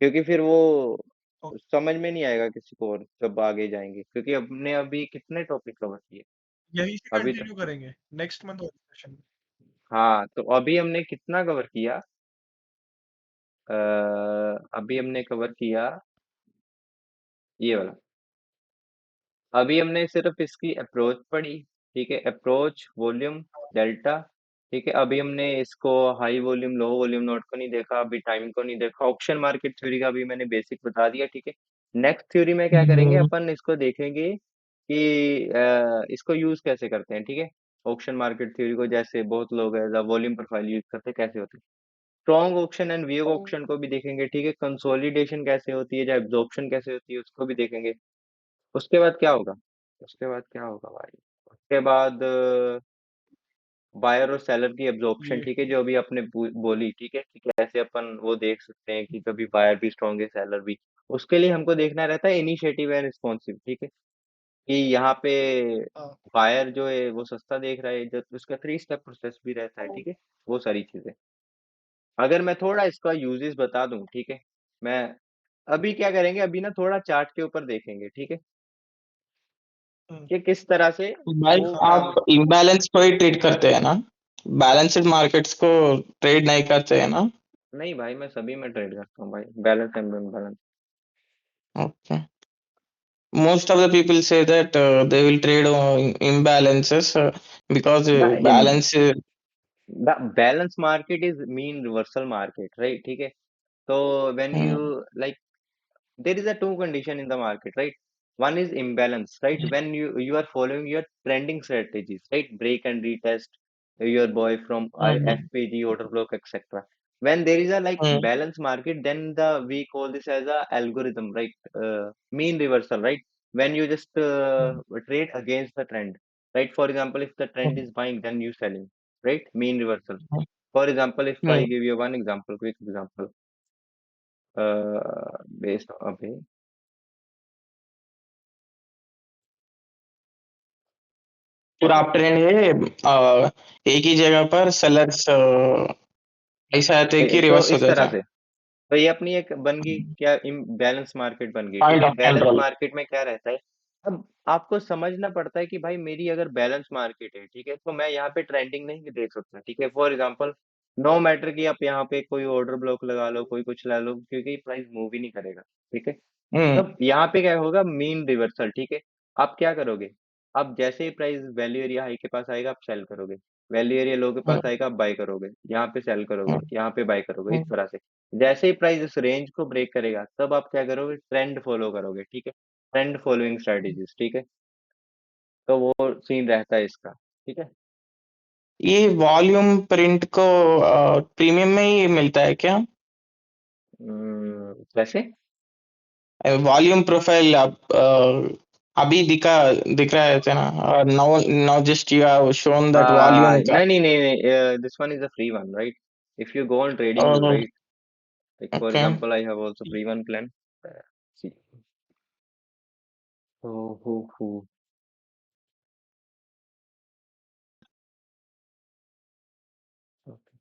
क्योंकि फिर वो समझ में नहीं आएगा किसी को और जब आगे जाएंगे, क्योंकि हमने अभी कितने टॉपिक कवर किए यहीं से अभी तक। कंटिन्यू करेंगे नेक्स्ट मंथ वाले सेशन में। हाँ, तो अभी हमने कितना कवर किया, अभी हमने कवर किया ये वाला, अभी हमने सिर्फ इसकी अप्रोच पढ़ी, ठीक है, अप्रोच वॉल्यूम डेल्टा, ठीक है। अभी हमने इसको high volume low volume note को नहीं देखा, अभी टाइम को नहीं देखा, ऑप्शन मार्केट थ्योरी का भी मैंने बेसिक बता दिया, ठीक है। नेक्स्ट थ्योरी में क्या करेंगे, अपन इसको देखेंगे कि इसको यूज कैसे करते हैं, ठीक है। ऑप्शन मार्केट थ्योरी को जैसे बहुत लोग है वॉल्यूम प्रोफाइल यूज करते हैं, कैसे होते हैं। Strong option and weak option को भी देखेंगे, ठीक है। कंसोलिडेशन कैसे होती है, या एब्जॉर्प्शन कैसे होती है उसको भी देखेंगे। उसके बाद क्या होगा? उसके बाद क्या होगा भाई? उसके बाद बायर और सेलर की एब्जॉर्प्शन, ये ठीक है, जो अभी आपने बोली, ठीक है, कि कैसे अपन वो देख सकते हैं कि कभी बायर भी स्ट्रांग है, सेलर भी। उसके लिए हमको देखना रहता है इनिशिएटिव एंड रिस्पॉन्सिव, ठीक है, कि यहाँ पे हाँ बायर जो है वो सस्ता देख रहा है, जब उसका 3 स्टेप प्रोसेस भी रहता है, ठीक है, वो सारी चीजें। अगर मैं थोड़ा इसका यूजेस बता दूं, ठीक है, मैं अभी क्या करेंगे, अभी ना थोड़ा चार्ट के ऊपर देखेंगे, ठीक है, हम्म, कि किस तरह से भाई वो काम। आप इम्बैलेंस को ही ट्रेड करते हैं ना? बैलेंस्ड मार्केट्स को ट्रेड नहीं करते हैं ना? नहीं भाई, मैं सभी में ट्रेड करता हूँ भाई, balance and imbalance. Okay. Most of the people say that they will trade on imbalances because the balance balance market is mean reversal market, right, ठीक है। तो when you, mm, like, there is a two condition in the market, right? One is imbalance, right? When you are following your trending strategies, right? Break and retest your boy from mm, FPG, order block, etc. When there is a like mm, balance market, then we call this as a algorithm, right? Mean reversal, right? When you just trade against the trend, right? For example, if the trend mm, is buying, then you selling, right? Mean reversal. For example, if I mm. give you one example, quick example, based on, okay. पूरा up trend है एक ही जगह पर sellers ऐसा आते हैं कि तो रिवर्स हो इस जाता तरह है। से, तो ये अपनी एक बन गई क्या, बैलेंस मार्केट बन गई, ठीक पॉइंट है। Of balance control. मार्केट में क्या रहता है, अब आपको समझना पड़ता है कि भाई मेरी अगर बैलेंस मार्केट है, ठीक है, तो मैं यहाँ पे ट्रेंडिंग नहीं देख सकता, ठीक है। फॉर एग्जांपल, नो मैटर कि आप यहाँ पे कोई ऑर्डर ब्लॉक लगा लो, कोई कुछ ला लो, क्योंकि प्राइस मूव ही नहीं करेगा, ठीक है। हम्म तब यहाँ पे क्या होगा, मीन रिवर्सल, ठीक है। आप क्या करोगे, आप जैसे ही प्राइस वैल्यू एरिया हाई के पास आएगा, आप सेल करोगे। वैल्यू एरिया लो के पास हम्म आएगा, आप बाय करोगे, यहाँ पे सेल करोगे, हम्म यहाँ पे बाय करोगे, इस हम्म तरह से। जैसे ही प्राइस इस रेंज को ब्रेक करेगा, तब आप क्या करोगे, ट्रेंड फॉलो करोगे, ठीक है। ट्रेंड फॉलोइंग स्ट्रेटेजीज, ठीक है। तो वो सीन रहता है इसका, ठीक है। ये वॉल्यूम प्रिंट को प्रीमियम में ही मिलता है क्या? वैसे वॉल्यूम प्रोफाइल आप अभी दिख रहा है ना? Now now just you have shown that volume का। नहीं नहीं नहीं नहीं, this one is a free one, right. If you go on trading view, right, like for okay. example, I have also free one plan. See. Oh. Okay.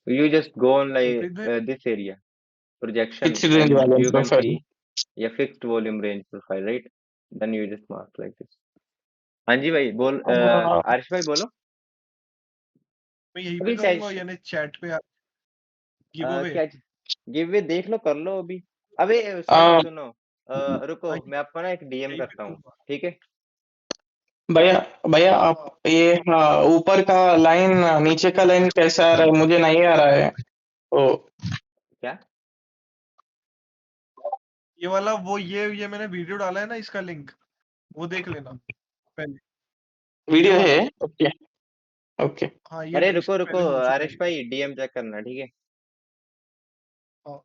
So you just go on like Gurpreet भाई this area projection, fixed range and volume you can profile. see a fixed volume range profile, right? Then you just mark like this. हाँ जी भाई, बोल, आरिश भाई बोलो। मैं यही पे अभी करूंगा, सैश यानी चैट पे गिव अवे। क्या गिव वे देख लो, कर लो अभी। अबे सुनो सुनो, रुको, हाँ, मैं आपको ना एक डीएम यही पे करता हूँ, करूंगा। ठीक है। भैया भैया आप हाँ, ये ऊपर का लाइन नीचे का लाइन कैसा आ रहा है? मुझे नहीं आ रहा है। ओ क्या? ये वाला वो ये मैंने वीडियो डाला है ना, इसका लिंक वो देख लेना पहले। ये वीडियो है? वाला, ओके ओके। हाँ ये अरे रुको इससे रुको, पहले हो चुका है आरिश ये। भाई डीएम चेक करना, ठीक है। हाँ,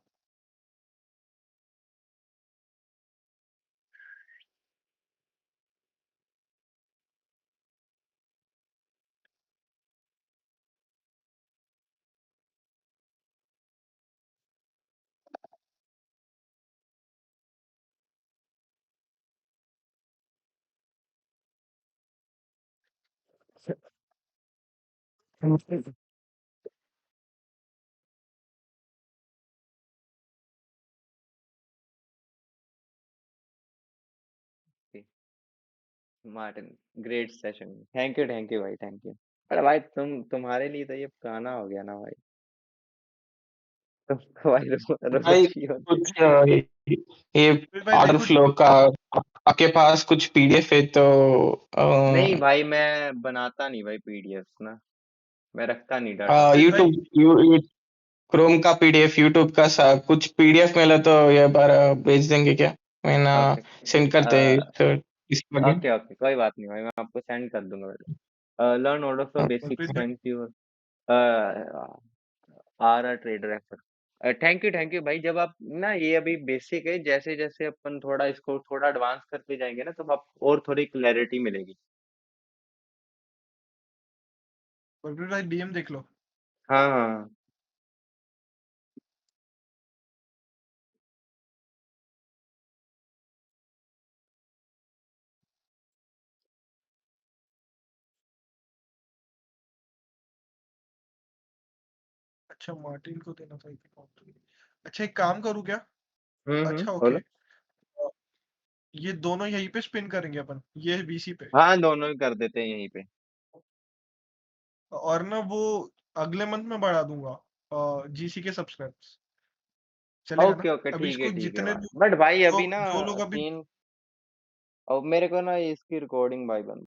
Martin, great session, thank you भाई, थैंक यू। अरे भाई तुम्हारे लिए तो ये पुराना हो गया ना भाई। तुम तो भाई भाई रोज ही होते। कुछ ये फिर भाई ऑर्डर देखो, फ्लो का आपके पास कुछ पीडीएफ है तो नहीं भाई, मैं बनाता नहीं भाई पीडीएफ ना, मैं रखता नहीं डाटा। गुरप्रीत भाई, यूट्यूब क्रोम का पीडीएफ यूट्यूब का कुछ पीडीएफ मिला तो ये बार भेज देंगे क्या? मैं ना ओके, सेंड करते हैं तो इस पर। ओके ओके, कोई बात नहीं भाई, मैं आपको सेंड कर दूंगा। Learn order flow basic Gurpreet भाई, strength, you are a trader actor. Thank you भाई। जब आप ना, ये अभी बेसिक है, जैसे जैसे अपन थोड़ा इसको थोड़ा एडवांस करते जाएंगे ना, तब आप और थोड़ी क्लैरिटी मिलेगी। गुरप्रीत भाई डीएम देख लो। हाँ हाँ। अच्छा मार्टिन को देना था अच्छा एक काम करूँ क्या? अच्छा ओके। बोलो। ये दोनों यहीं पे स्पिन करेंगे अपन, ये बीसी पे। हाँ, दोनों ही कर देते हैं यहीं पे। और ना वो अगले मंथ में बढ़ा दूंगा जीसी के सब्सक्राइबर्स, चलेगा ना? ओके ओके, अभी इसको ठीक है जितने भाई। बट भाई जो अभी ना जो लोग अभी सीन, अब मेरे को ना इसकी रिकॉर्डिंग भाई बंद